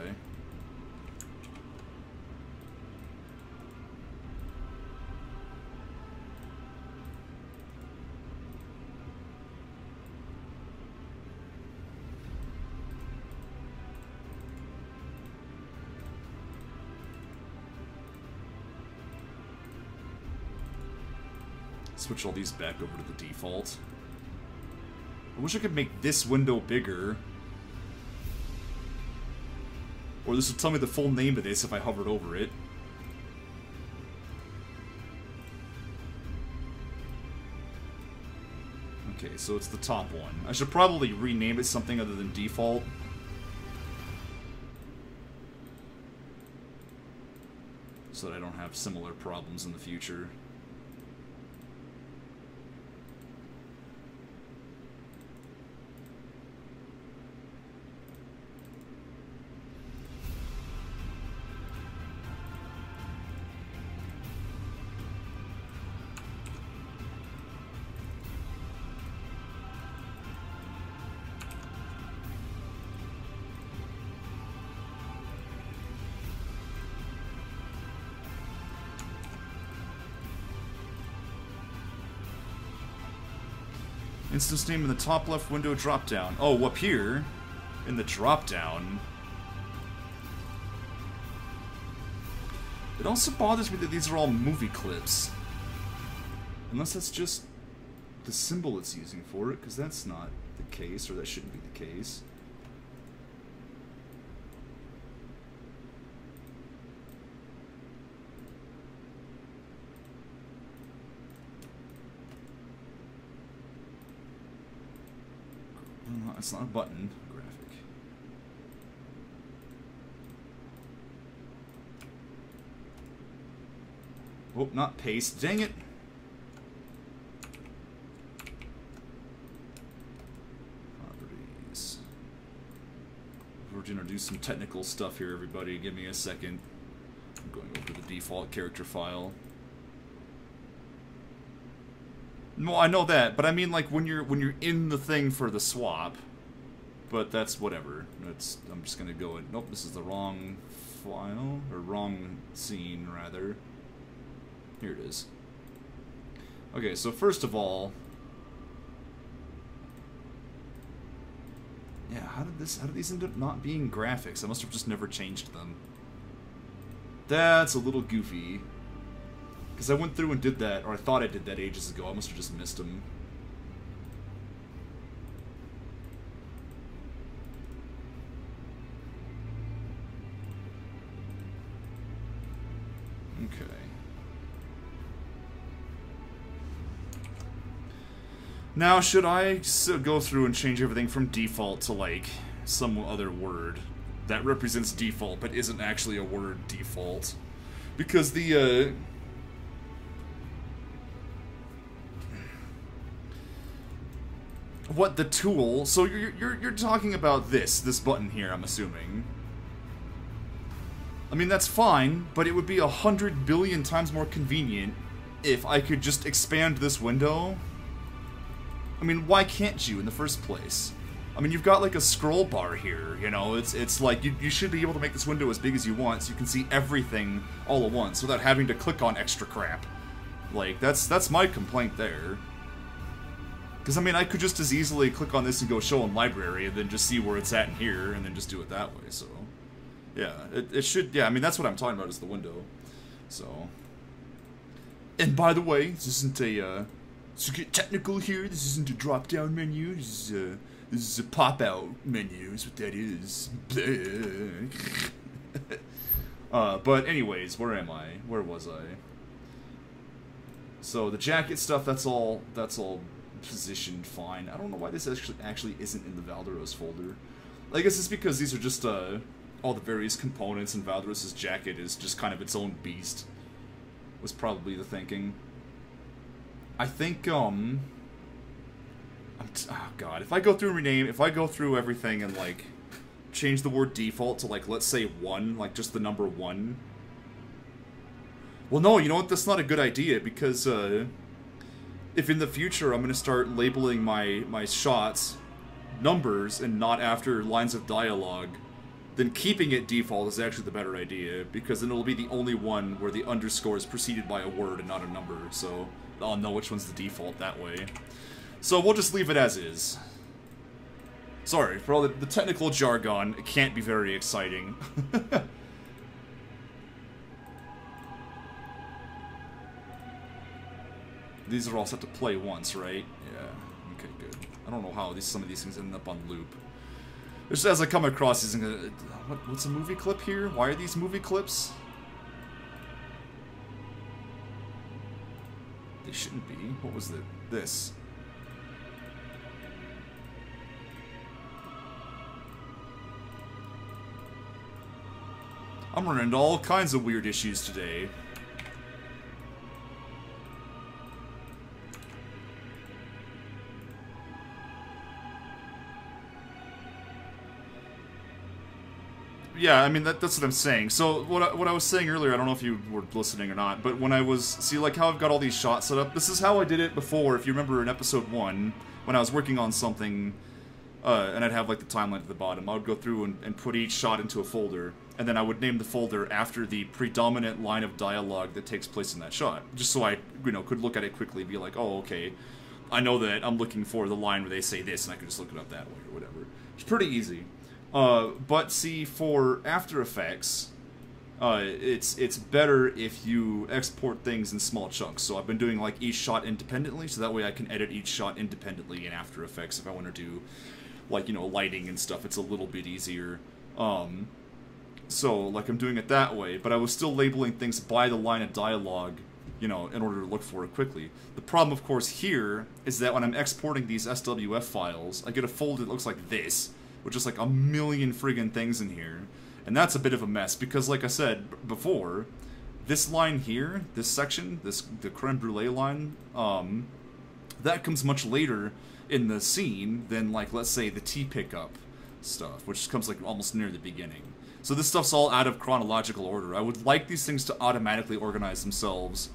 Switch all these back over to the default. I wish I could make this window bigger. Or this would tell me the full name of this if I hovered over it. Okay, so it's the top one. I should probably rename it something other than default. So that I don't have similar problems in the future. Instance name in the top left window dropdown. Oh, up here in the dropdown. It also bothers me that these are all movie clips. Unless that's just the symbol it's using for it, because that's not the case, or that shouldn't be the case. It's not a button graphic. Oh, not paste. Dang it! Properties. We're going to do some technical stuff here, everybody. Give me a second. I'm going over to the default character file. No, I know that, but I mean like when you're in the thing for the swap. But that's whatever. I'm just gonna go and nope, this is the wrong file or wrong scene rather. Here it is. Okay, so first of all, yeah, how did these end up not being graphics? I must have just never changed them. That's a little goofy. Because I went through and did that, or I thought I did that ages ago. I must have just missed them. Okay. Now, should I go through and change everything from default to, like, some other word that represents default, but isn't actually a word default? Because the, what the tool... So you're talking about this button here, I'm assuming. I mean, that's fine, but it would be 100 billion times more convenient if I could just expand this window. I mean, why can't you in the first place? I mean, you've got like a scroll bar here, you know, it's like you should be able to make this window as big as you want so you can see everything all at once without having to click on extra crap. Like, that's my complaint there. Because, I mean, I could just as easily click on this and go show in library and then just see where it's at in here and then just do it that way, so... Yeah, it should, yeah, I mean, that's what I'm talking about is the window, so... And by the way, this isn't a, to get technical here, this isn't a drop-down menu, this is a pop-out menu, is what that is. But anyways, where am I? Where was I? So, the jacket stuff, that's all positioned fine. I don't know why this actually isn't in the Valderos folder. I guess it's because these are just all the various components, and Valderos's jacket is just kind of its own beast. Was probably the thinking. I think oh god, if I go through and rename, if I go through everything and like change the word default to like, let's say 1, like just the number 1. Well, no, you know what? That's not a good idea, because if in the future I'm going to start labeling my shots numbers and not after lines of dialogue, then keeping it default is actually the better idea, because then it'll be the only one where the underscore is preceded by a word and not a number, so I'll know which one's the default that way. So we'll just leave it as is. Sorry, for all the technical jargon, it can't be very exciting. These are all set to play once, right? Yeah. Okay, good. I don't know how some of these things end up on loop. Just as I come across these, what's a movie clip here? Why are these movie clips? They shouldn't be. What was this? I'm running into all kinds of weird issues today. Yeah, I mean, that's what I'm saying. So, what I was saying earlier, I don't know if you were listening or not, but when I was... See, like how I've got all these shots set up? This is how I did it before, if you remember in episode 1, when I was working on something, and I'd have, like, the timeline at the bottom. I would go through and put each shot into a folder, and then I would name the folder after the predominant line of dialogue that takes place in that shot. Just so I, you know, could look at it quickly and be like, oh, okay, I know that I'm looking for the line where they say this, and I can just look it up that way, or whatever. It's pretty easy. But see, for After Effects, it's better if you export things in small chunks. So I've been doing like each shot independently, so that way I can edit each shot independently in After Effects if I want to do, like, you know, lighting and stuff. It's a little bit easier. So, like, I'm doing it that way, but I was still labeling things by the line of dialogue, you know, in order to look for it quickly. The problem, of course, here is that when I'm exporting these SWF files, I get a folder that looks like this, with just like a million friggin' things in here. And that's a bit of a mess, because like I said before, this line here, this section, the creme brulee line, that comes much later in the scene than, like, let's say the tea pickup stuff, which comes like almost near the beginning. So this stuff's all out of chronological order. I would like these things to automatically organize themselves,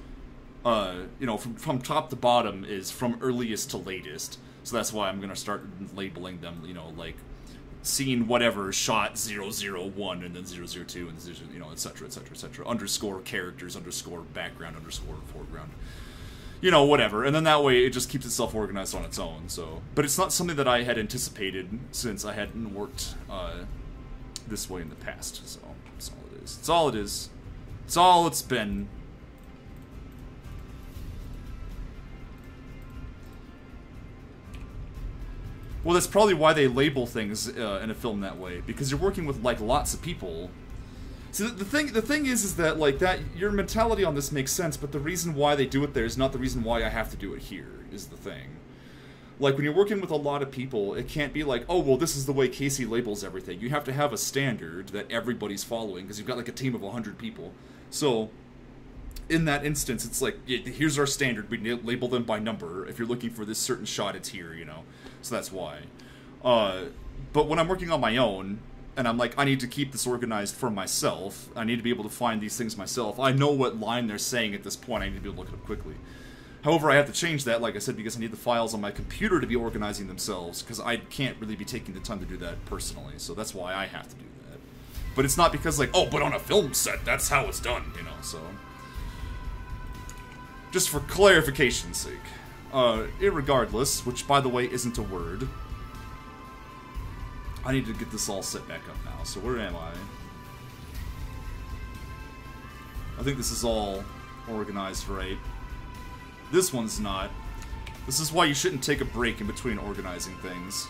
you know, from top to bottom is from earliest to latest. So that's why I'm gonna start labeling them, you know, like scene whatever, shot 001, and then 002, and you know, etc., etc., etc. Underscore characters, underscore background, underscore foreground. You know, whatever. And then that way it just keeps itself organized on its own, so. But it's not something that I had anticipated since I hadn't worked this way in the past, so that's all it is. It's all it is. It's all it's been. Well, that's probably why they label things in a film that way, because you're working with, like, lots of people. So the thing is that, like, that your mentality on this makes sense, but the reason why they do it there is not the reason why I have to do it here, is the thing. Like, when you're working with a lot of people, it can't be like, oh, well, this is the way Casey labels everything. You have to have a standard that everybody's following, because you've got, like, a team of 100 people. So, in that instance, it's like, here's our standard. We label them by number. If you're looking for this certain shot, it's here, you know. So that's why. But when I'm working on my own, and I'm like, I need to keep this organized for myself, I need to be able to find these things myself, I know what line they're saying at this point, I need to be able to look it up quickly. However, I have to change that, like I said, because I need the files on my computer to be organizing themselves, because I can't really be taking the time to do that personally, so that's why I have to do that. But it's not because, like, oh, but on a film set, that's how it's done, you know, so. Just for clarification's sake. Irregardless, which, by the way, isn't a word. I need to get this all set back up now, so where am I? I think this is all organized right. This one's not. This is why you shouldn't take a break in between organizing things.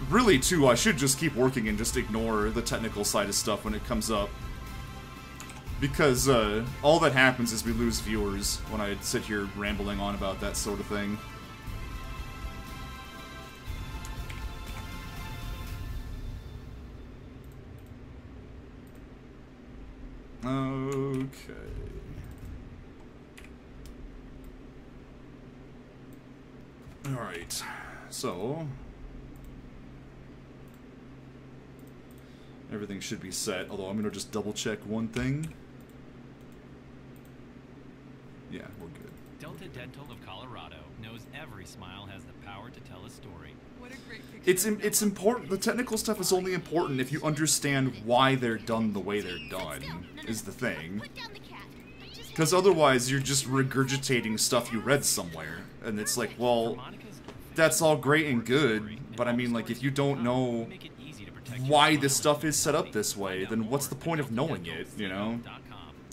Really, too, I should just keep working and just ignore the technical side of stuff when it comes up. Because all that happens is we lose viewers when I sit here rambling on about that sort of thing. Okay. Alright, so everything should be set, although I'm going to just double check one thing. Yeah, we're good. Delta Dental of Colorado knows every smile has the power to tell a story. What a great picture. It's important. The technical stuff is only important if you understand why they're done the way they're done, is the thing. Put down the cat. I just Because otherwise you're just regurgitating stuff you read somewhere. And it's like, well, that's all great and good, but I mean, like, if you don't know why this stuff is set up this way, then what's the point of knowing it, you know?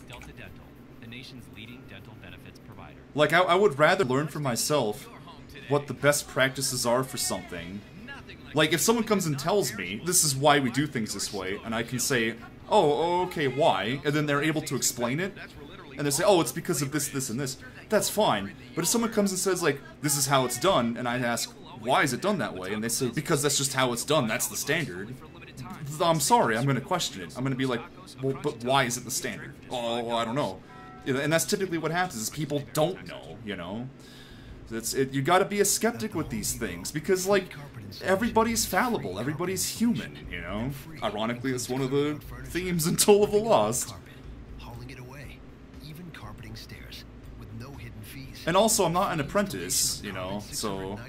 Delta Dental, the nation's leading dental benefits provider. Like, I would rather learn for myself what the best practices are for something. Like, if someone comes and tells me, this is why we do things this way, and I can say, oh, okay, why? And then they're able to explain it, and they say, oh, it's because of this, this, and this. That's fine. But if someone comes and says, like, this is how it's done, and I ask, why is it done that way? And they say, because that's just how it's done, that's the standard. I'm sorry, I'm going to question it. I'm going to be like, well, but why is it the standard? Oh, well, I don't know. And that's typically what happens, is people don't know, you know? You gotta be a skeptic with these things, because, like, everybody's fallible, everybody's human, you know? Ironically, it's one of the themes in Toll of the Lost. Hauling it away, even carpeting stairs, with no hidden fees. And also, I'm not an apprentice, you know, so...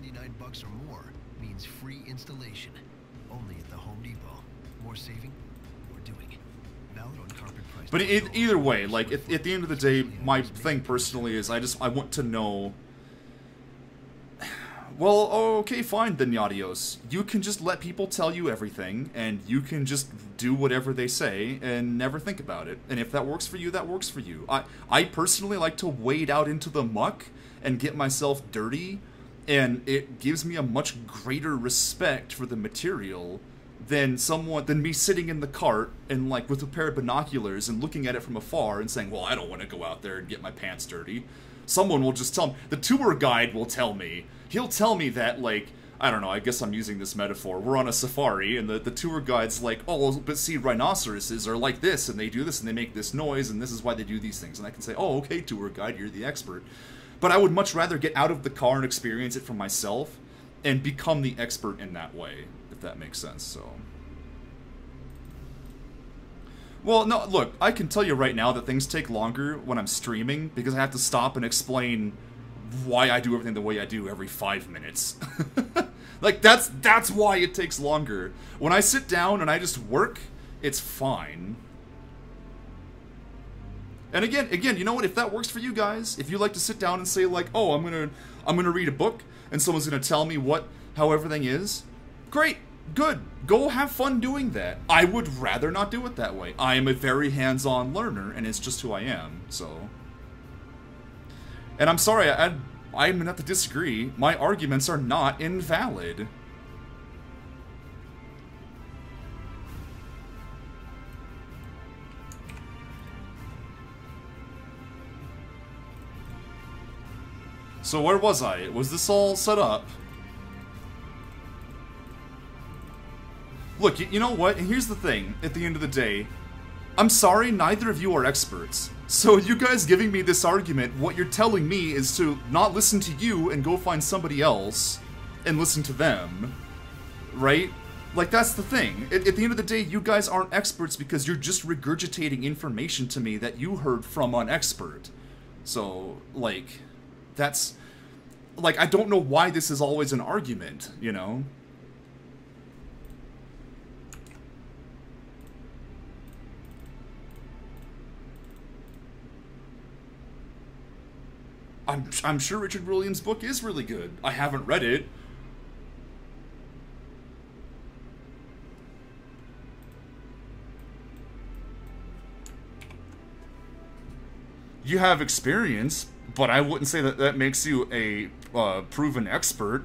$699 or more means free installation. Only at the Home Depot. More saving, more doing. Valid on carpet price. But either way, like, at the end of the day, my thing personally is I want to know... Well, okay, fine then, Yadios. You can just let people tell you everything, and you can just do whatever they say, and never think about it. And if that works for you, that works for you. I personally like to wade out into the muck and get myself dirty, and it gives me a much greater respect for the material than me sitting in the cart and, like, with a pair of binoculars and looking at it from afar and saying, well, I don't want to go out there and get my pants dirty. Someone will just tell me, the tour guide will tell me, he'll tell me that, like, I don't know, I guess I'm using this metaphor, we're on a safari, and the tour guide's like, oh, but see, rhinoceroses are like this, and they do this, and they make this noise, and this is why they do these things. And I can say, oh, okay, tour guide, you're the expert. But I would much rather get out of the car and experience it for myself, and become the expert in that way, if that makes sense, so... Well, no, look, I can tell you right now that things take longer when I'm streaming, because I have to stop and explain why I do everything the way I do every 5 minutes. Like, that's why it takes longer. When I sit down and I just work, it's fine. And again, you know what, if that works for you guys, if you like to sit down and say, like, oh, I'm gonna read a book, and someone's gonna tell me how everything is, great. Good. Go have fun doing that. I would rather not do it that way. I am a very hands-on learner, and it's just who I am, so... And I'm sorry, I'm gonna have to disagree. My arguments are not invalid. So where was I? Was this all set up? Look, you know what? And here's the thing, at the end of the day. I'm sorry, neither of you are experts. So you guys giving me this argument, what you're telling me is to not listen to you and go find somebody else and listen to them. Right? Like, that's the thing. At the end of the day, you guys aren't experts because you're just regurgitating information to me that you heard from an expert. So, like, that's... Like, I don't know why this is always an argument, you know? I'm sure Richard Williams' book is really good. I haven't read it. You have experience, but I wouldn't say that that makes you a proven expert.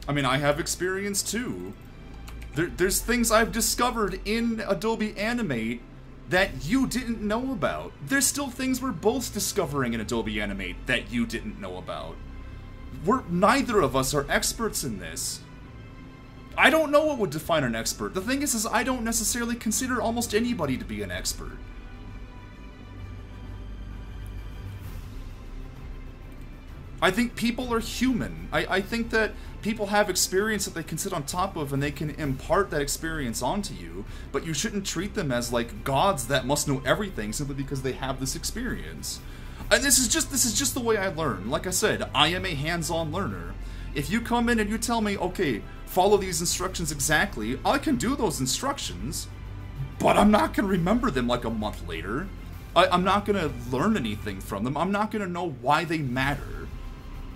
I mean, I have experience too. There's things I've discovered in Adobe Animate that you didn't know about. There's still things we're both discovering in Adobe Animate that you didn't know about. Neither of us are experts in this. I don't know what would define an expert. The thing is I don't necessarily consider almost anybody to be an expert. I think people are human. I think that people have experience that they can sit on top of and they can impart that experience onto you, but you shouldn't treat them as like gods that must know everything simply because they have this experience. And this is just the way I learn. Like I said, I am a hands-on learner. If you come in and you tell me, okay, follow these instructions exactly, I can do those instructions, but I'm not going to remember them like a month later. I'm not going to learn anything from them. I'm not going to know why they matter.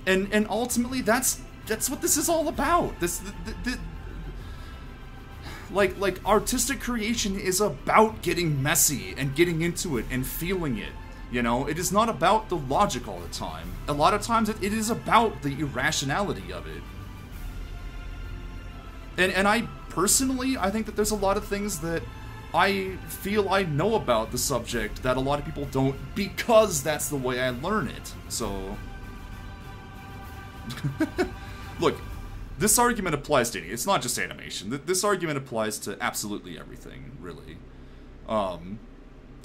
And ultimately, that's what this is all about. Like artistic creation is about getting messy and getting into it and feeling it. You know, it is not about the logic all the time. A lot of times it is about the irrationality of it. And I personally, I think that there's a lot of things that I feel I know about the subject that a lot of people don't, because that's the way I learn it. So look, this argument applies to it's not just animation. This argument applies to absolutely everything, really. And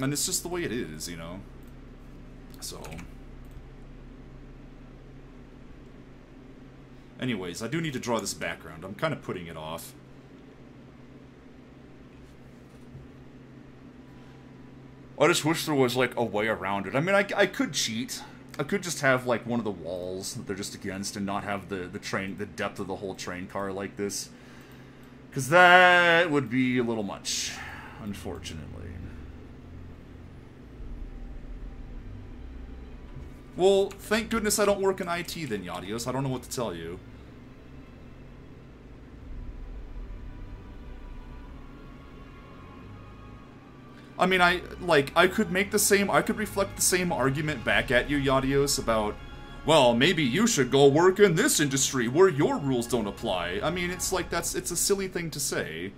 it's just the way it is, you know. So, anyways, I do need to draw this background. I'm kind of putting it off. I just wish there was, like, a way around it. I mean, I could cheat. I could just have, like, one of the walls that they're just against and not have the depth of the whole train car like this. Because that would be a little much, unfortunately. Well, thank goodness I don't work in IT then, Yadios. I don't know what to tell you. I mean, I could make the same, I could reflect the same argument back at you, Yadios, about, well, maybe you should go work in this industry where your rules don't apply. I mean, it's like, it's a silly thing to say.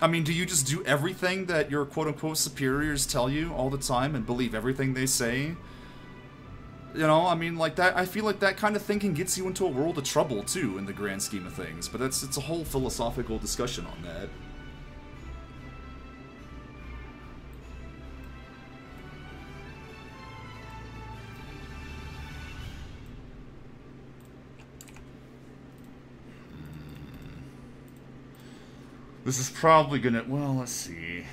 I mean, do you just do everything that your quote-unquote superiors tell you all the time and believe everything they say? You know, I mean, like that, I feel like that kind of thinking gets you into a world of trouble, too, in the grand scheme of things. But it's a whole philosophical discussion on that. This is probably gonna, well, let's see.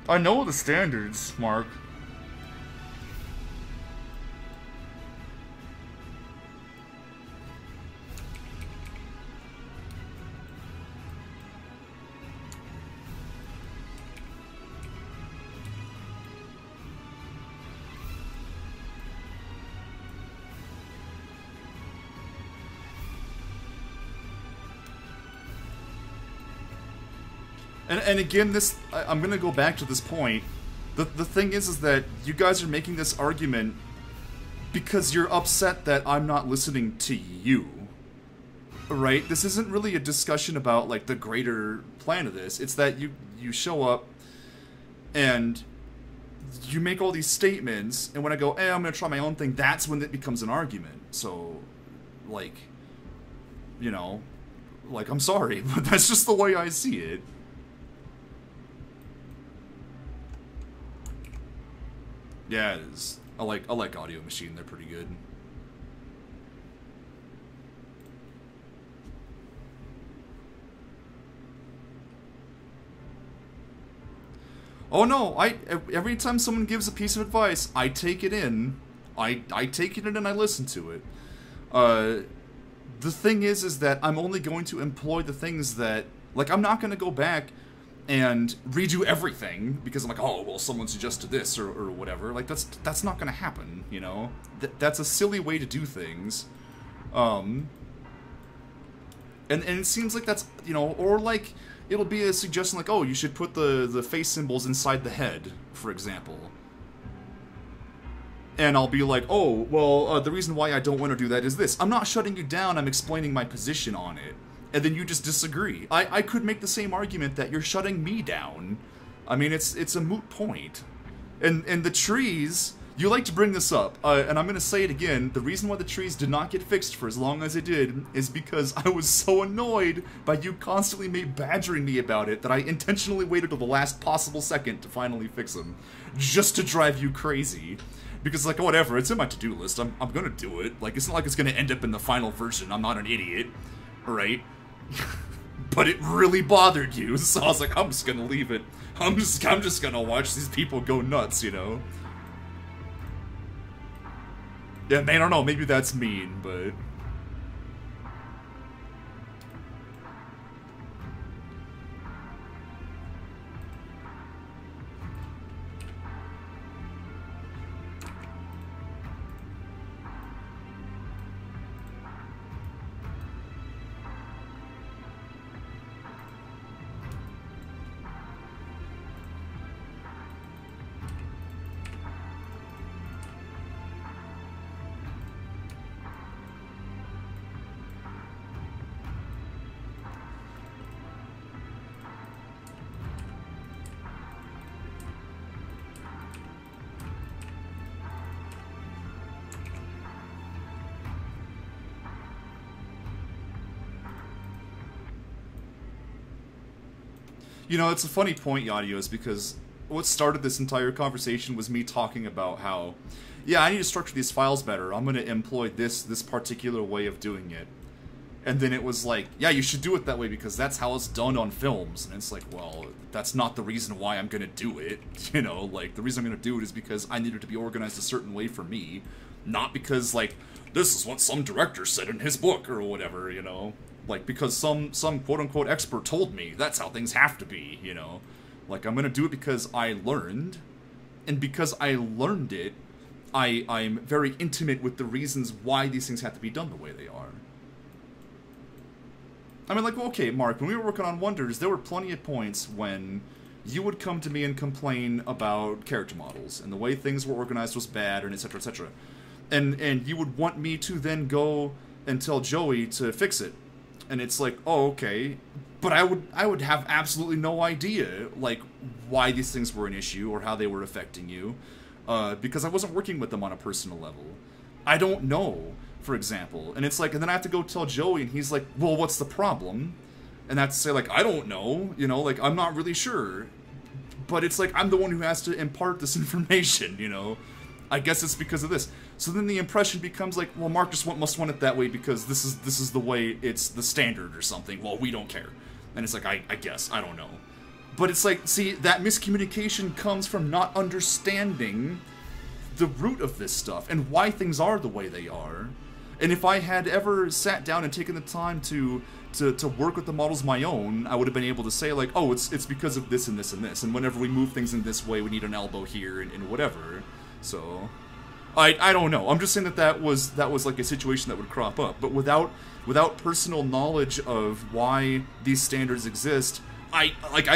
I know the standards, Mark. And again, I'm gonna go back to this point. The thing is that you guys are making this argument because you're upset that I'm not listening to you. Right? This isn't really a discussion about, like, the greater plan of this. It's that you show up and you make all these statements, and when I go, hey, I'm gonna try my own thing, that's when it becomes an argument. So, like, you know, like, I'm sorry, but that's just the way I see it. Yeah, it is. I like Audio Machine. They're pretty good. Oh no, every time someone gives a piece of advice, I take it in. I take it in and I listen to it. the thing is that I'm only going to employ the things that, like, I'm not going to go back and redo everything because I'm like, oh, well, someone suggested this or whatever. Like, that's not going to happen, you know? That's a silly way to do things. And it seems like that's, you know, or like, it'll be a suggestion like, oh, you should put the face symbols inside the head, for example. And I'll be like, oh, well, the reason why I don't want to do that is this. I'm not shutting you down, I'm explaining my position on it. And then you just disagree. I could make the same argument that you're shutting me down. I mean, it's a moot point. And the trees, you like to bring this up, and I'm going to say it again, the reason why the trees did not get fixed for as long as it did is because I was so annoyed by you constantly badgering me about it that I intentionally waited till the last possible second to finally fix them. Just to drive you crazy. Because, like, whatever, it's in my to-do list, I'm gonna do it. Like, it's not like it's gonna end up in the final version, I'm not an idiot, right? But it really bothered you, so I was like, I'm just gonna leave it. I'm just gonna watch these people go nuts, you know? Yeah, I don't know, maybe that's mean, but... You know, it's a funny point, Yadios, because what started this entire conversation was me talking about how, yeah, I need to structure these files better. I'm going to employ this particular way of doing it. And then it was like, yeah, you should do it that way because that's how it's done on films. And it's like, well, that's not the reason why I'm going to do it. You know, like, the reason I'm going to do it is because I need it to be organized a certain way for me. Not because, like, this is what some director said in his book or whatever, you know. Like, because some quote-unquote expert told me that's how things have to be, you know? Like, I'm gonna do it because I learned, and because I learned it, I'm very intimate with the reasons why these things have to be done the way they are. I mean, like, well, okay, Mark, when we were working on Wonders, there were plenty of points when you would come to me and complain about character models, and the way things were organized was bad, and etc., etc. And you would want me to then go and tell Joey to fix it. And it's like, oh, okay, but I would have absolutely no idea, like, why these things were an issue or how they were affecting you, because I wasn't working with them on a personal level. I don't know, for example, and it's like, and then I have to go tell Joey, and he's like, well, what's the problem? And I have to say, like, I don't know, you know, like, I'm not really sure, but it's like, I'm the one who has to impart this information, you know? I guess it's because of this. So then the impression becomes like, well, Mark just must want it that way because this is the way it's the standard or something. Well, we don't care. And it's like, I guess, I don't know. But it's like, see, that miscommunication comes from not understanding the root of this stuff and why things are the way they are. And if I had ever sat down and taken the time to work with the models my own, I would have been able to say, like, oh, it's because of this and this and this. And whenever we move things in this way, we need an elbow here and whatever. So, I don't know. I'm just saying that was like a situation that would crop up. But without personal knowledge of why these standards exist, I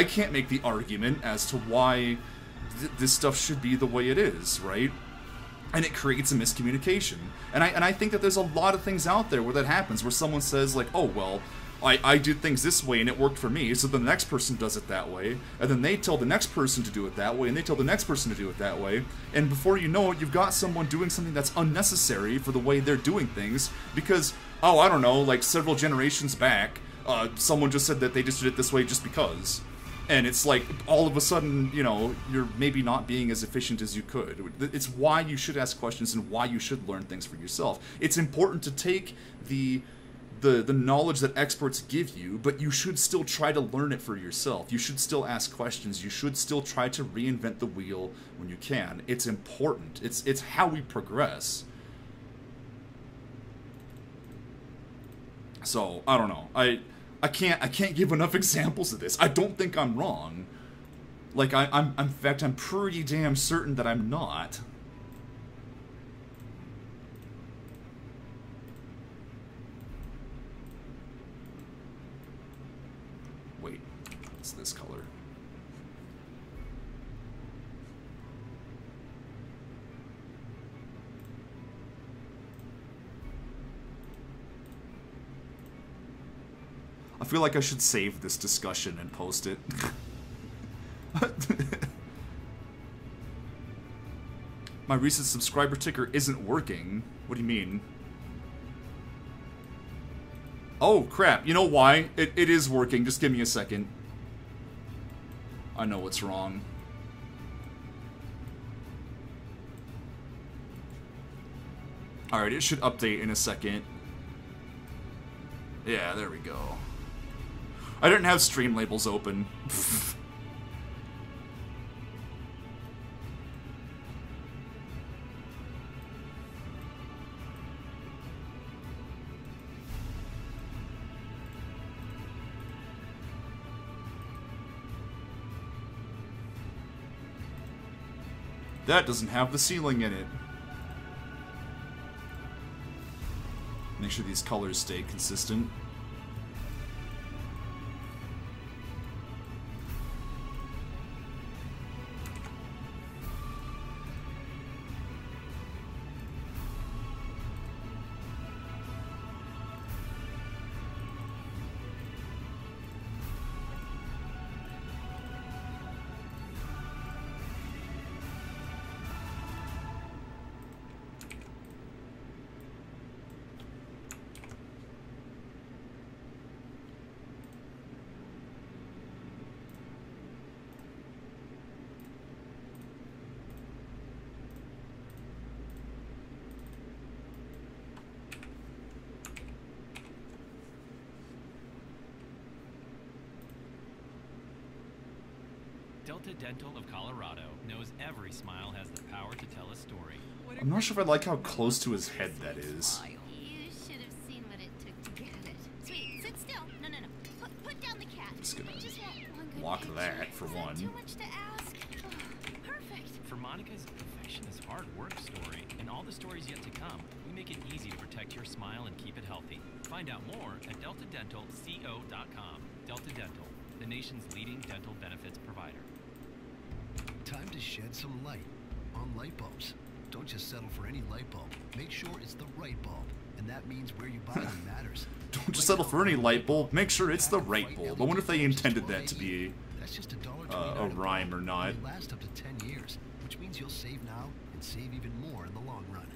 can't make the argument as to why this stuff should be the way it is, right? And it creates a miscommunication. And I think that there's a lot of things out there where that happens, where someone says, like, oh, well, I did things this way and it worked for me, so the next person does it that way, and then they tell the next person to do it that way, and they tell the next person to do it that way, and before you know it, you've got someone doing something that's unnecessary for the way they're doing things, because, oh, I don't know, like several generations back, someone just said that they just did it this way just because. And it's like, all of a sudden, you know, you're maybe not being as efficient as you could. It's why you should ask questions and why you should learn things for yourself. It's important to take the knowledge that experts give you, but you should still try to learn it for yourself. You should still ask questions. You should still try to reinvent the wheel when you can. It's important. It's how we progress. So, I don't know. I can't give enough examples of this. I don't think I'm wrong. Like, in fact, I'm pretty damn certain that I'm not. Wait, it's this color. I feel like I should save this discussion and post it. My recent subscriber ticker isn't working. What do you mean? Oh, crap. You know why? It is working. Just give me a second. I know what's wrong. Alright, it should update in a second. Yeah, there we go. I didn't have stream labels open. That doesn't have the ceiling in it. Make sure these colors stay consistent. Delta Dental of Colorado knows every smile has the power to tell a story. I'm not sure if I like how close to his head that is. You should have seen what it took to get it. Sweet, sit still. No. Put down the cat. Just gonna I just want one good lock picture. that for Is one. Too much to ask. Perfect. For Monica's perfection is hard work story, and all the stories yet to come, we make it easy to protect your smile and keep it healthy. Find out more at deltadentalco.com. Delta Dental, the nation's leading dental benefits provider. Time to shed some light on light bulbs. Don't just settle for any light bulb. Make sure it's the right bulb, and that means where you buy them matters. Don't just settle for any light bulb. Make sure it's the right bulb. I wonder if they intended that to be That's just a rhyme or not. They last up to 10 years, which means you'll save now and save even more in the long run.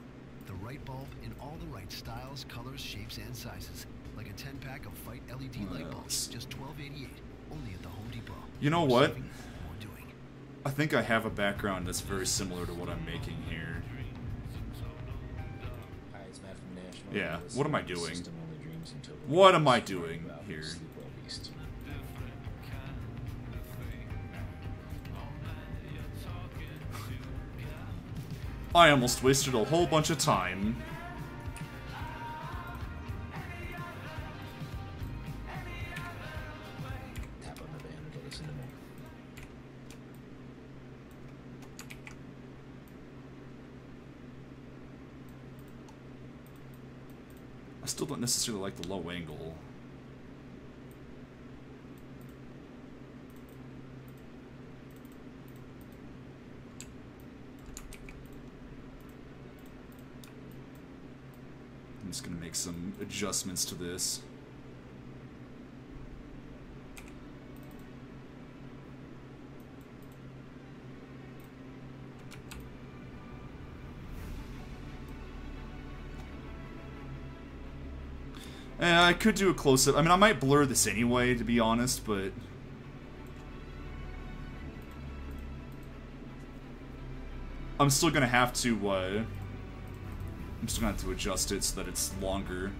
The right bulb in all the right styles, colors, shapes, and sizes. Like a 10-pack of Fight LED light bulbs, just $12.88, only at the Home Depot. You know More what? saving, more doing. I think I have a background that's very similar to what I'm making here. Hi, it's Matt from National. Yeah, This what am I is doing? System Only Dreams Until the What am I Dawn. doing About here? Sleep Well Beast. I almost wasted a whole bunch of time. Tap on the band to listen to more. I still don't necessarily like the low angle. I'm just gonna make some adjustments to this. I could do a close-up. I mean, I might blur this anyway, to be honest, but... I'm still gonna have to, I'm still gonna have to adjust it so that it's longer.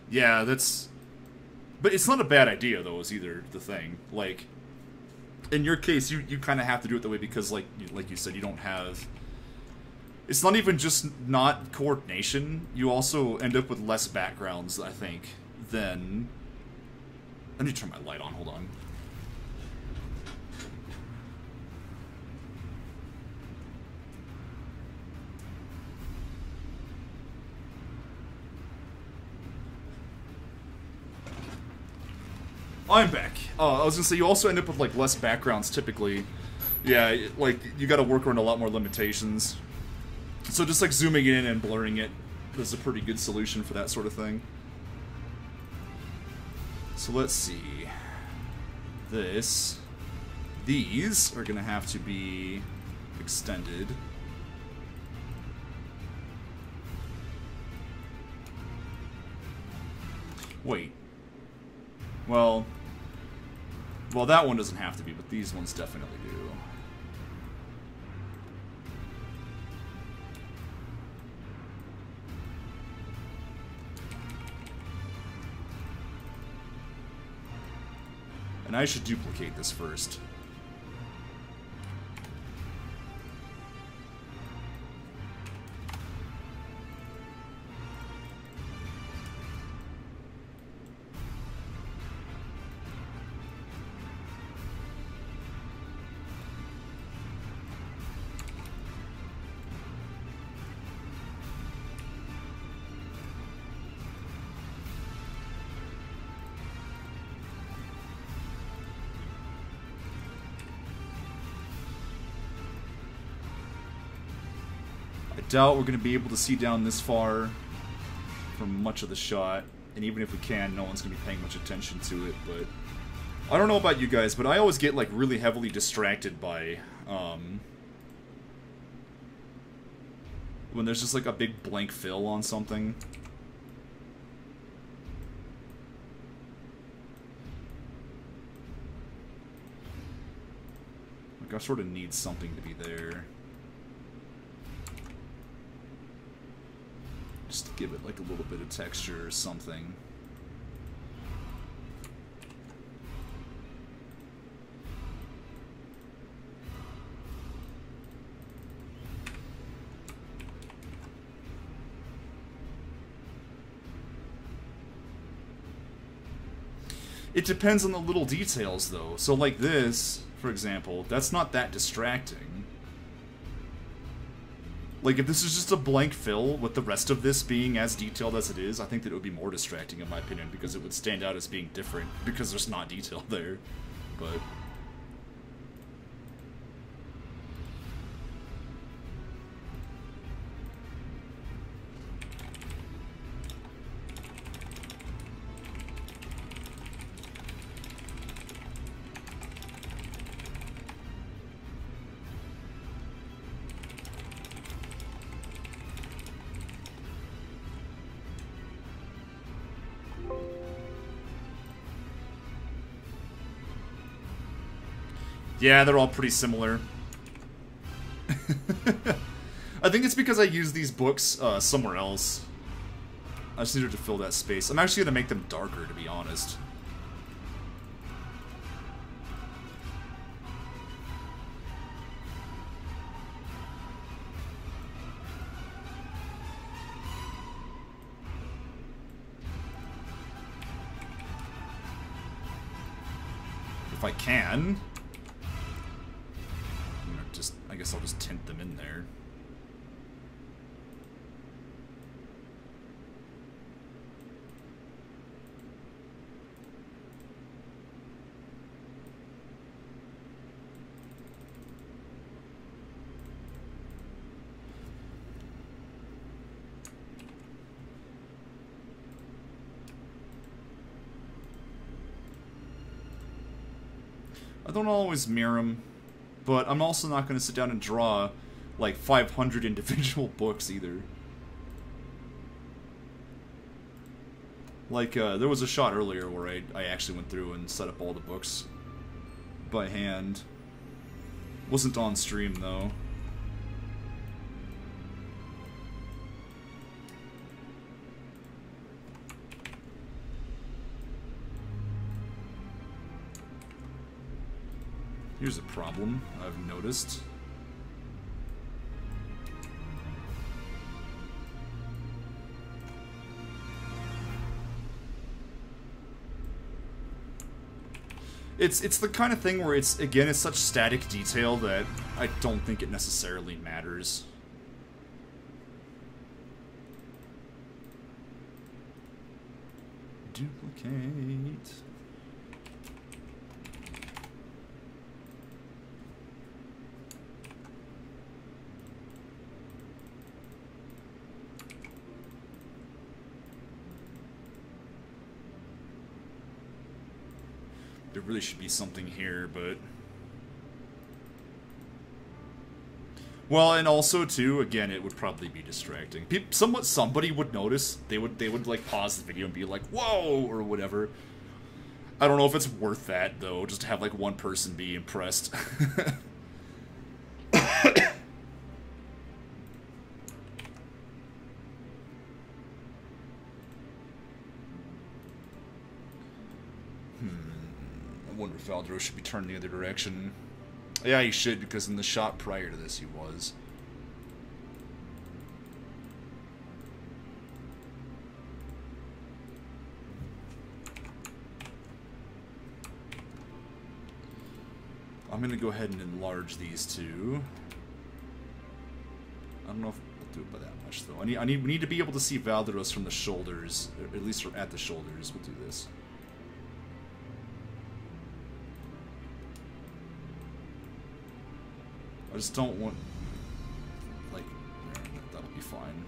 Yeah, that's... But it's not a bad idea, though, is either the thing. Like, in your case, you kind of have to do it that way because, like you said, you don't have... It's not even just not coordination. You also end up with less backgrounds, I think, than... I need to turn my light on, hold on. I'm back. I was gonna say, you also end up with, like, less backgrounds, typically. Yeah, like, you gotta work around a lot more limitations. So just, like, zooming in and blurring it is a pretty good solution for that sort of thing. So let's see. These are gonna have to be extended. Wait. Well, that one doesn't have to be, but these ones definitely do. And I should duplicate this first. Doubt we're going to be able to see down this far from much of the shot, and even if we can, no one's going to be paying much attention to it, but I don't know about you guys, but I always get, like, really heavily distracted by, when there's just, like, a big blank fill on something. Like, I sort of need something to be there. Just to give it, like, a little bit of texture or something. It depends on the little details, though. So, like this, for example, that's not that distracting. Like, if this is just a blank fill, with the rest of this being as detailed as it is, I think that it would be more distracting, in my opinion, because it would stand out as being different, because there's not detail there. But... yeah, they're all pretty similar. I think it's because I use these books somewhere else. I just needed to fill that space. I'm actually going to make them darker, to be honest. If I can. I guess I'll just tint them in there. I don't always mirror them. But I'm also not going to sit down and draw, like, 500 individual books, either. Like, there was a shot earlier where I actually went through and set up all the books by hand. Wasn't on stream, though. Here's a problem I've noticed. It's the kind of thing where it's such static detail that I don't think it necessarily matters. Duplicate. There really should be something here, but... Well, and also, too, again, it would probably be distracting. Somebody would notice. They would, like, pause the video and be like, whoa, or whatever. I don't know if it's worth that, though, just to have, like, one person be impressed. I wonder if Valdro should be turned the other direction. Yeah, he should, because in the shot prior to this, he was. I'm gonna go ahead and enlarge these two. I don't know if we'll do it by that much, though. We need to be able to see Valdros from the shoulders, or at least at the shoulders. We'll do this. I just don't want, like, that'll be fine.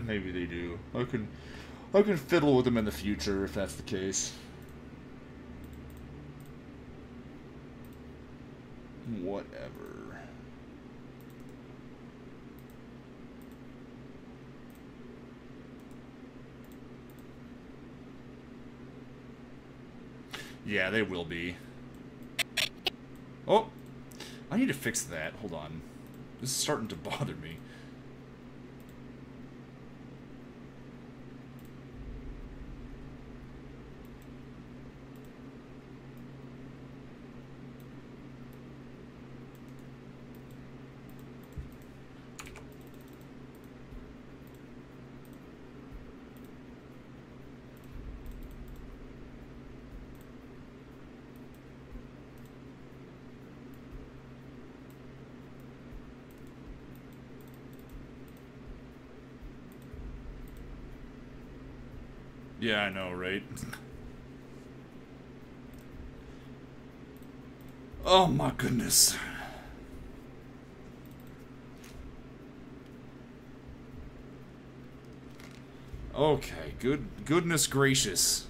Maybe they do. I can fiddle with them in the future if that's the case. Whatever. Yeah, they will be. Oh! I need to fix that. Hold on. This is starting to bother me. Yeah, I know, right? Oh my goodness. Okay, goodness gracious.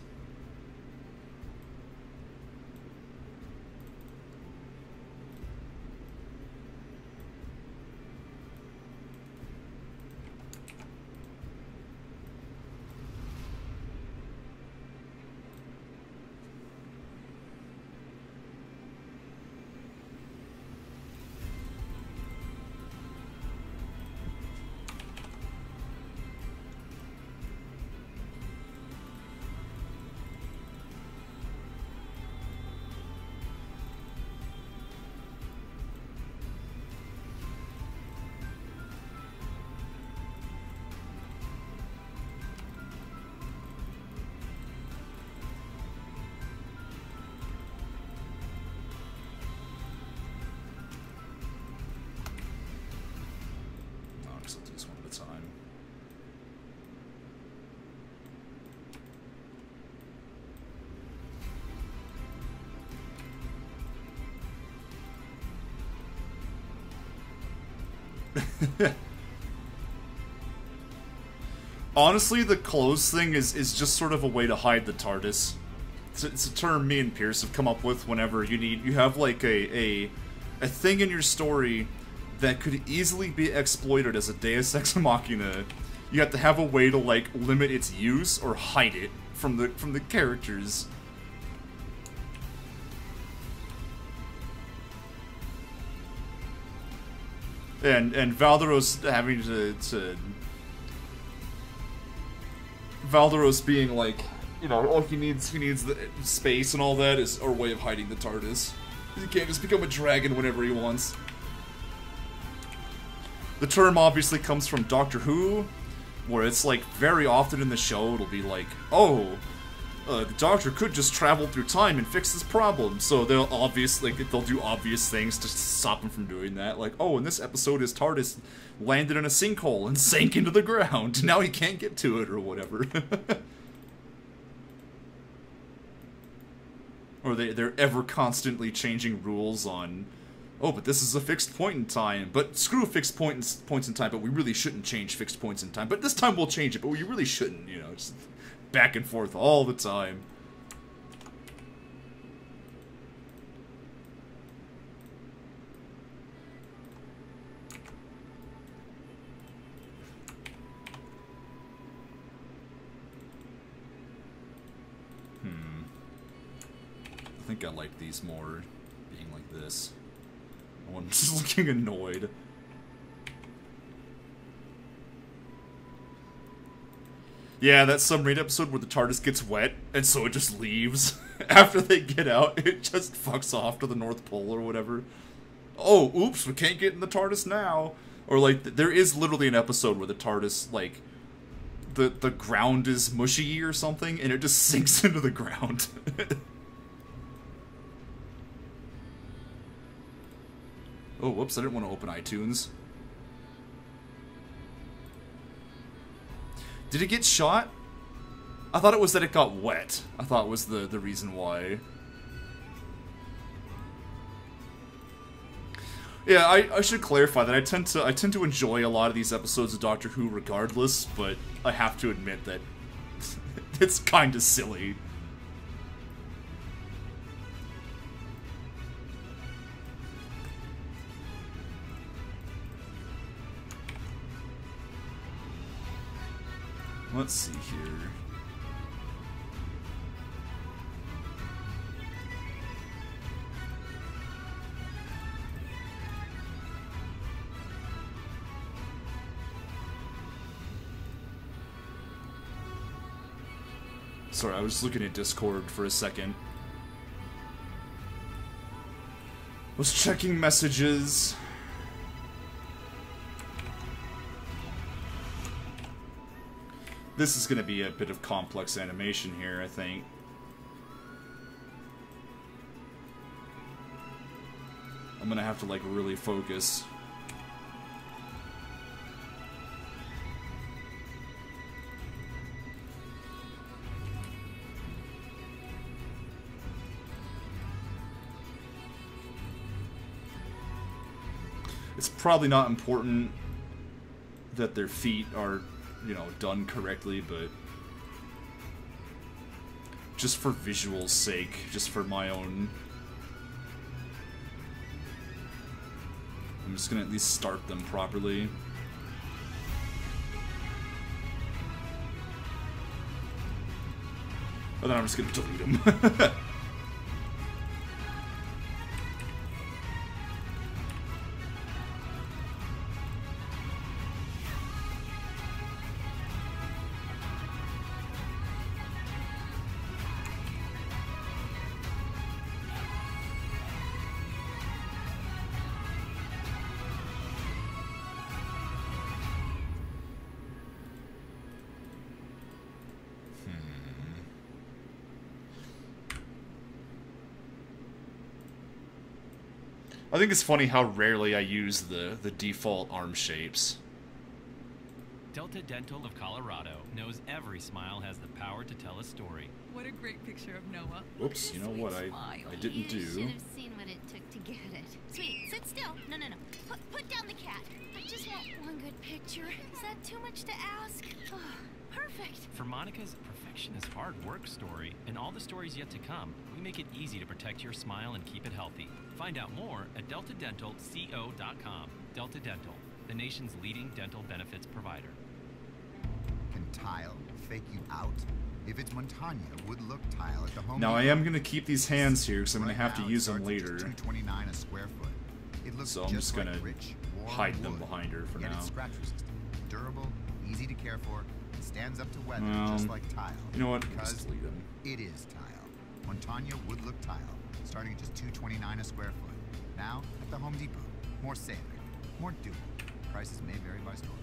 Honestly, the clothes thing is just sort of a way to hide the TARDIS. It's a term me and Pierce have come up with whenever you have like a thing in your story that could easily be exploited as a Deus Ex Machina. You have to have a way to like limit its use or hide it from the characters. And Valderos having to Valderos being like, you know, all he needs the space and all that is our way of hiding the TARDIS. He can't just become a dragon whenever he wants. The term obviously comes from Doctor Who, where it's like very often in the show it'll be like, oh, the Doctor could just travel through time and fix this problem. So they'll do obvious things to stop him from doing that. Like, oh, in this episode his TARDIS landed in a sinkhole and sank into the ground. Now he can't get to it or whatever. Or they're ever constantly changing rules on, oh, but this is a fixed point in time. But screw fixed points in time, but we really shouldn't change fixed points in time. But this time we'll change it, but we really shouldn't, you know, just back and forth all the time. I think I like these more being like this. I'm just looking annoyed. Yeah, that submarine episode where the TARDIS gets wet, and so it just leaves. After they get out, it just fucks off to the North Pole or whatever. Oh, oops, we can't get in the TARDIS now. Or, like, there is literally an episode where the TARDIS, like, the ground is mushy or something, and it just sinks into the ground. Oh, whoops, I didn't want to open iTunes. Did it get shot? I thought it was that it got wet. I thought was the reason why. Yeah, I should clarify that I tend to enjoy a lot of these episodes of Doctor Who regardless, but I have to admit that it's kinda silly. Let's see here. Sorry, I was looking at Discord for a second. Was checking messages. This is going to be a bit of complex animation here, I think. I'm going to have to, like, really focus. It's probably not important that their feet are, you know, done correctly, but just for visual's sake, just for my own, I'm just gonna at least start them properly. But then I'm just gonna delete them. I think it's funny how rarely I use the default arm shapes. Delta Dental of Colorado knows every smile has the power to tell a story. What a great picture of Noah. Whoops, you know what I didn't You do. should have seen what it took to get it. Sweet, sit still. No. Put down the cat. I just want one good picture. Is that too much to ask? Oh, perfect. For Monica's perfection is hard work story and all the stories yet to come, we make it easy to protect your smile and keep it healthy. Find out more at deltadentalco.com. Delta Dental, the nation's leading dental benefits provider. Can tile fake you out? If it's Montana wood look tile at the home. Now I am gonna keep these hands here because I'm gonna Right have to now, use it them starts at later. $2.29 a square foot. It looks So I'm just like gonna rich, warm hide them wood, behind her for yet now. It's scratch resistant, durable, easy to care for, and stands up to weather Well, just like tile. you know what? Because Just delete them. it is tile. Montana wood look tile, starting at just $2.29 a square foot. Now at the Home Depot. More saving, more doable. Prices may vary by store.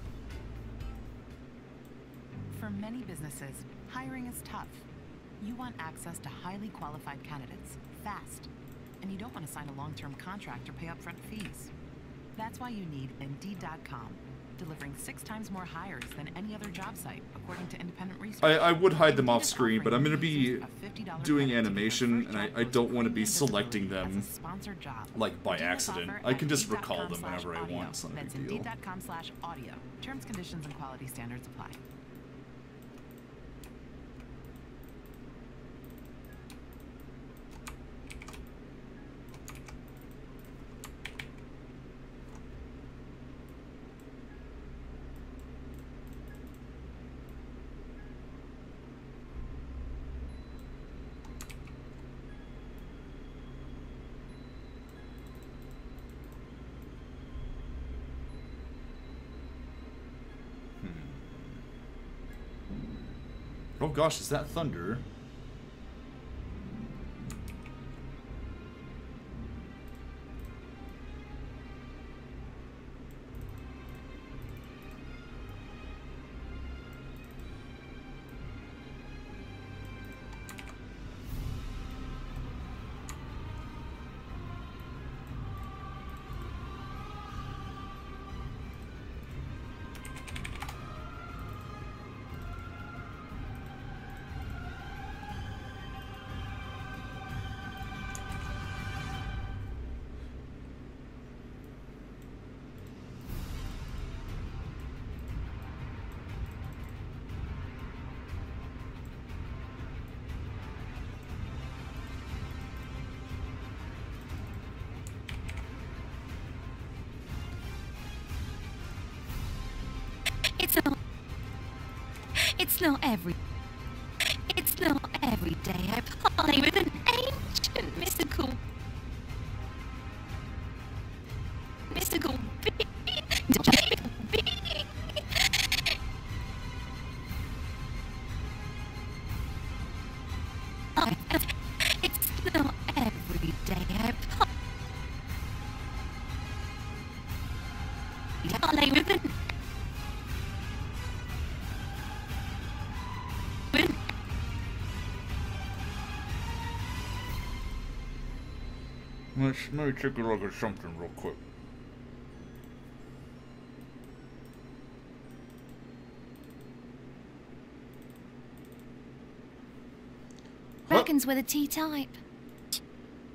For many businesses, hiring is tough. You want access to highly qualified candidates, fast. And you don't want to sign a long-term contract or pay upfront fees. That's why you need Indeed.com, delivering 6 times more hires than any other job site, according to independent research. I would hide them Indeed off is screen, but I'm offering gonna be users a $50 doing credit to animation, get their and first I job don't want to posting be and selecting visibility them as a sponsored job. like by Do this accident. offer I at can just recall them Indeed.com/audio. whenever I want. It's not a That's big deal. Indeed.com/audio. Terms, conditions, and quality standards apply. Oh gosh, is that thunder? It's not every day I play with an ancient mystical being. It's not every day I play with an Let me take a look at something real quick. Reckons with a T-type.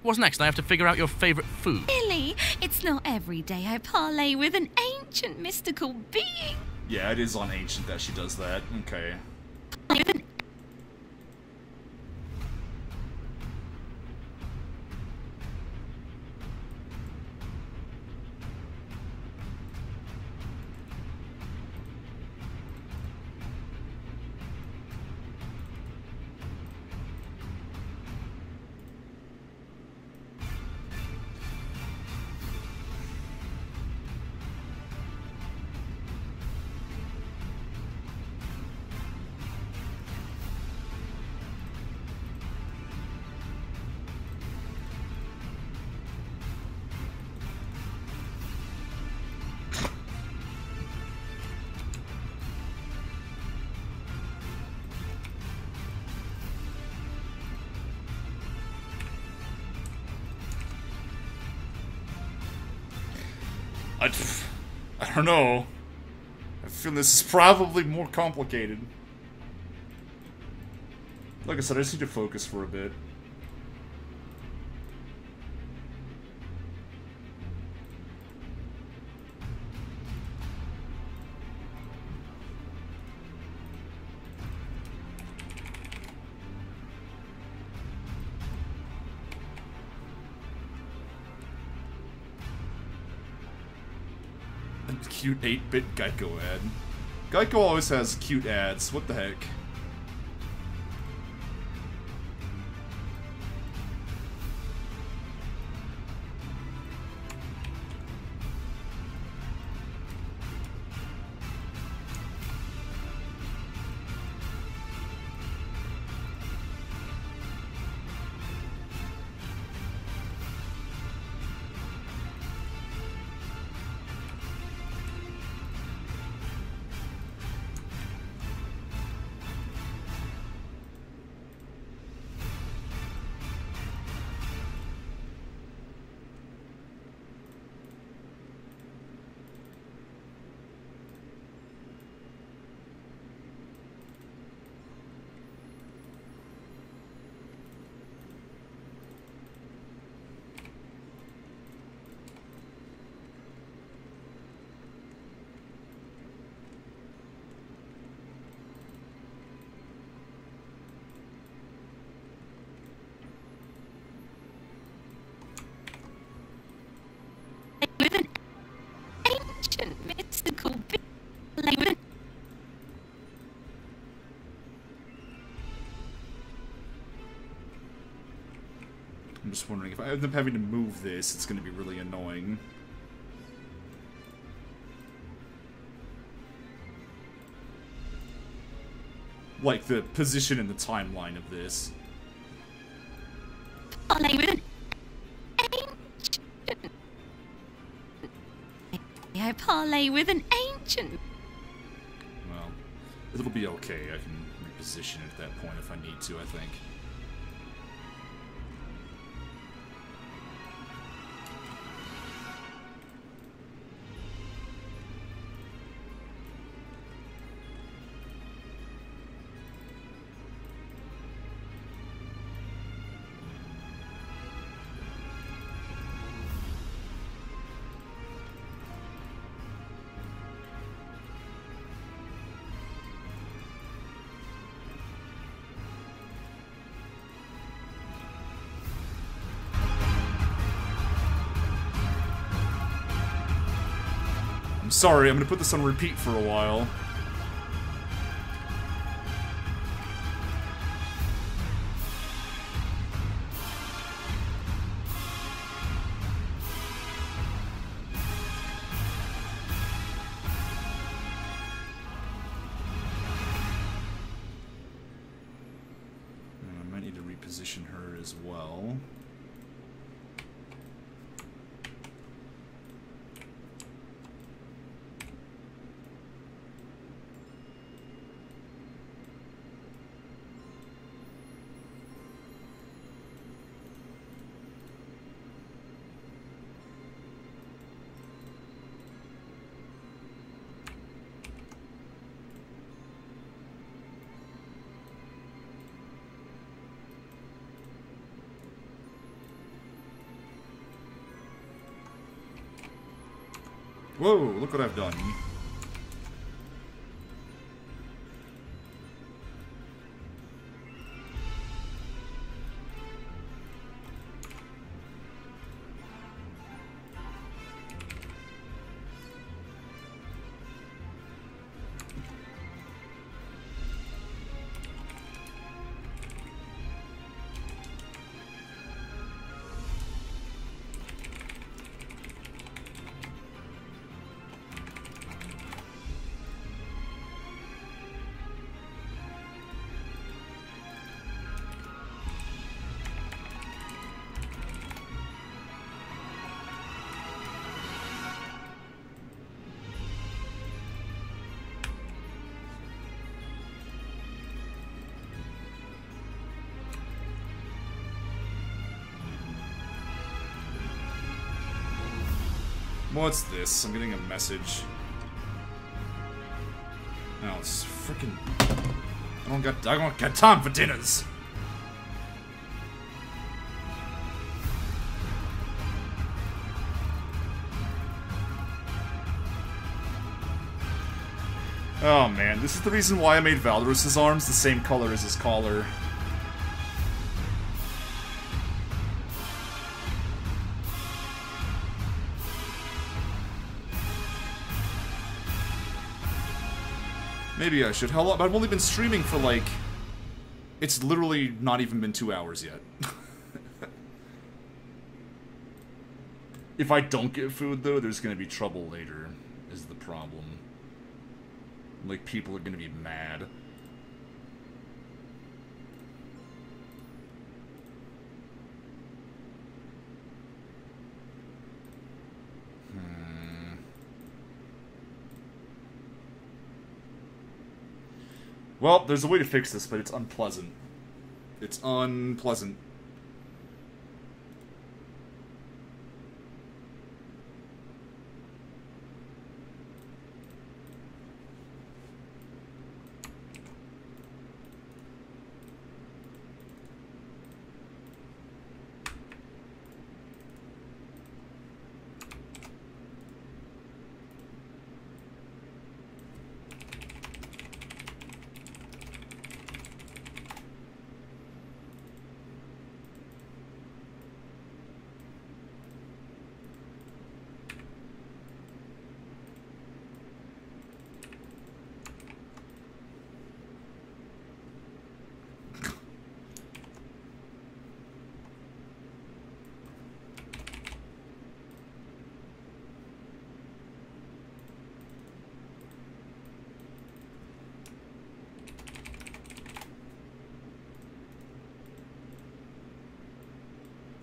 What's next? I have to figure out your favorite food. Really? It's not every day I parlay with an ancient mystical being. Yeah, it is on Ancient that she does that. Okay. With an I don't know. I feel this is probably more complicated. Like I said, I just need to focus for a bit. A cute 8-bit Geico ad. Geico always has cute ads. What the heck? Mystical being. I'm just wondering if I end up having to move this, it's going to be really annoying. Like the position and the timeline of this. Parlay with an ancient. I parlay with an ancient. Well, it'll be okay. I can reposition it at that point if I need to, I think. I'm sorry, I'm gonna put this on repeat for a while. And I might need to reposition her as well. Whoa, look what I've done. What's this? I'm getting a message. Now it's freaking. I don't got time for dinners. Oh man, this is the reason why I made Valorous' arms the same color as his collar. Maybe I should. How long? I've only been streaming for like... It's literally not even been 2 hours yet. If I don't get food though, there's gonna be trouble later, is the problem. Like, people are gonna be mad. Well, there's a way to fix this, but it's unpleasant. It's unpleasant.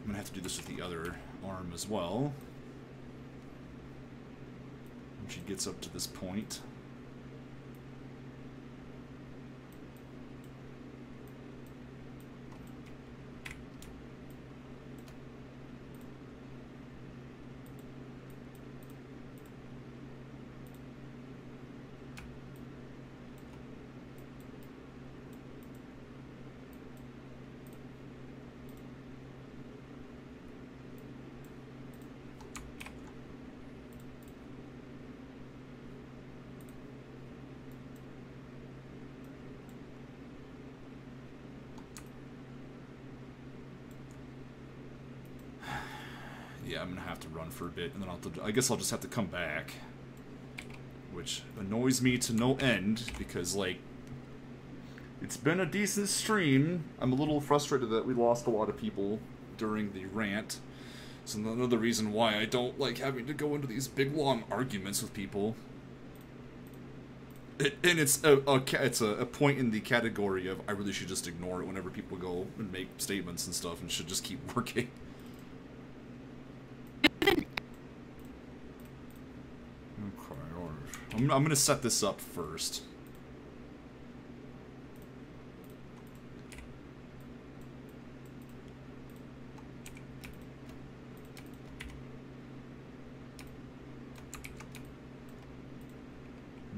I'm gonna have to do this with the other arm as well. When she gets up to this point. Yeah, I'm gonna have to run for a bit, and then I guess I'll just have to come back. Which annoys me to no end, because, like, it's been a decent stream. I'm a little frustrated that we lost a lot of people during the rant. So another reason why I don't like having to go into these big, long arguments with people. And it's a point in the category of I really should just ignore it whenever people go and make statements and stuff, and should just keep working. I'm gonna set this up first.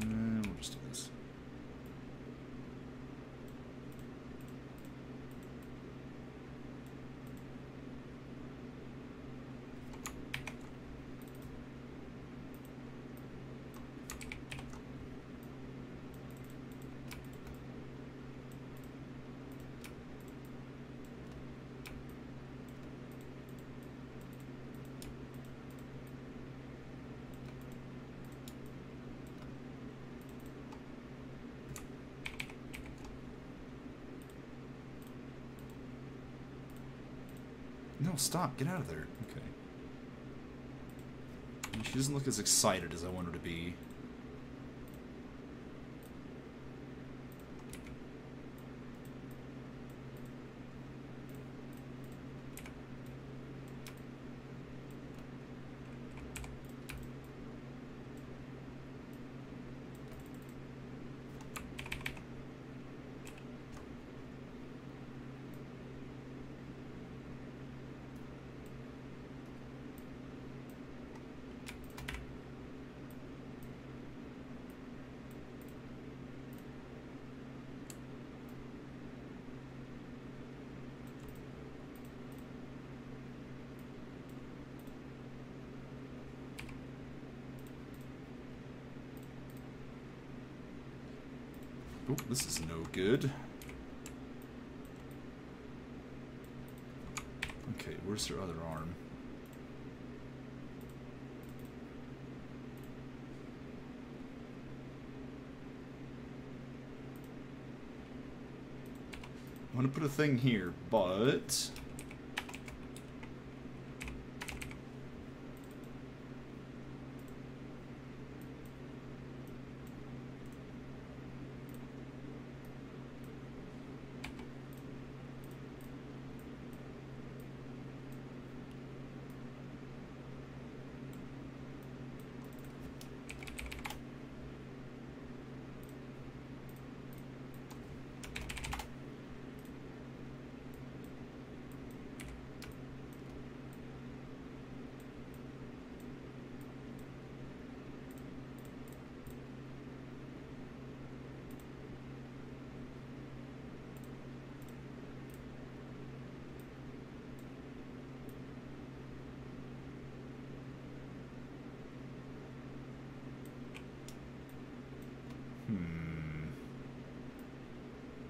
We'll just do this. No, stop. Get out of there. Okay. She doesn't look as excited as I want her to be. Oh, this is no good. Okay, where's her other arm? I'm gonna put a thing here, but...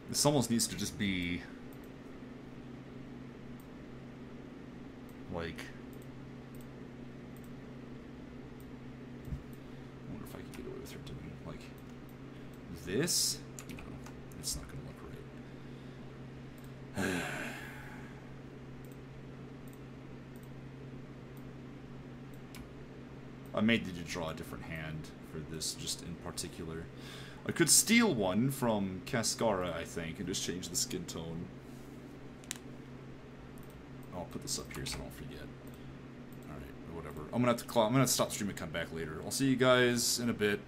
This almost needs to just be... like... I wonder if I could get away with her doing, like... this? No, it's not gonna look right. I may need to draw a different hand for this, just in particular. I could steal one from Cascara, I think, and just change the skin tone. I'll put this up here so I don't forget. Alright, whatever. I'm gonna have to stop streaming and come back later. I'll see you guys in a bit.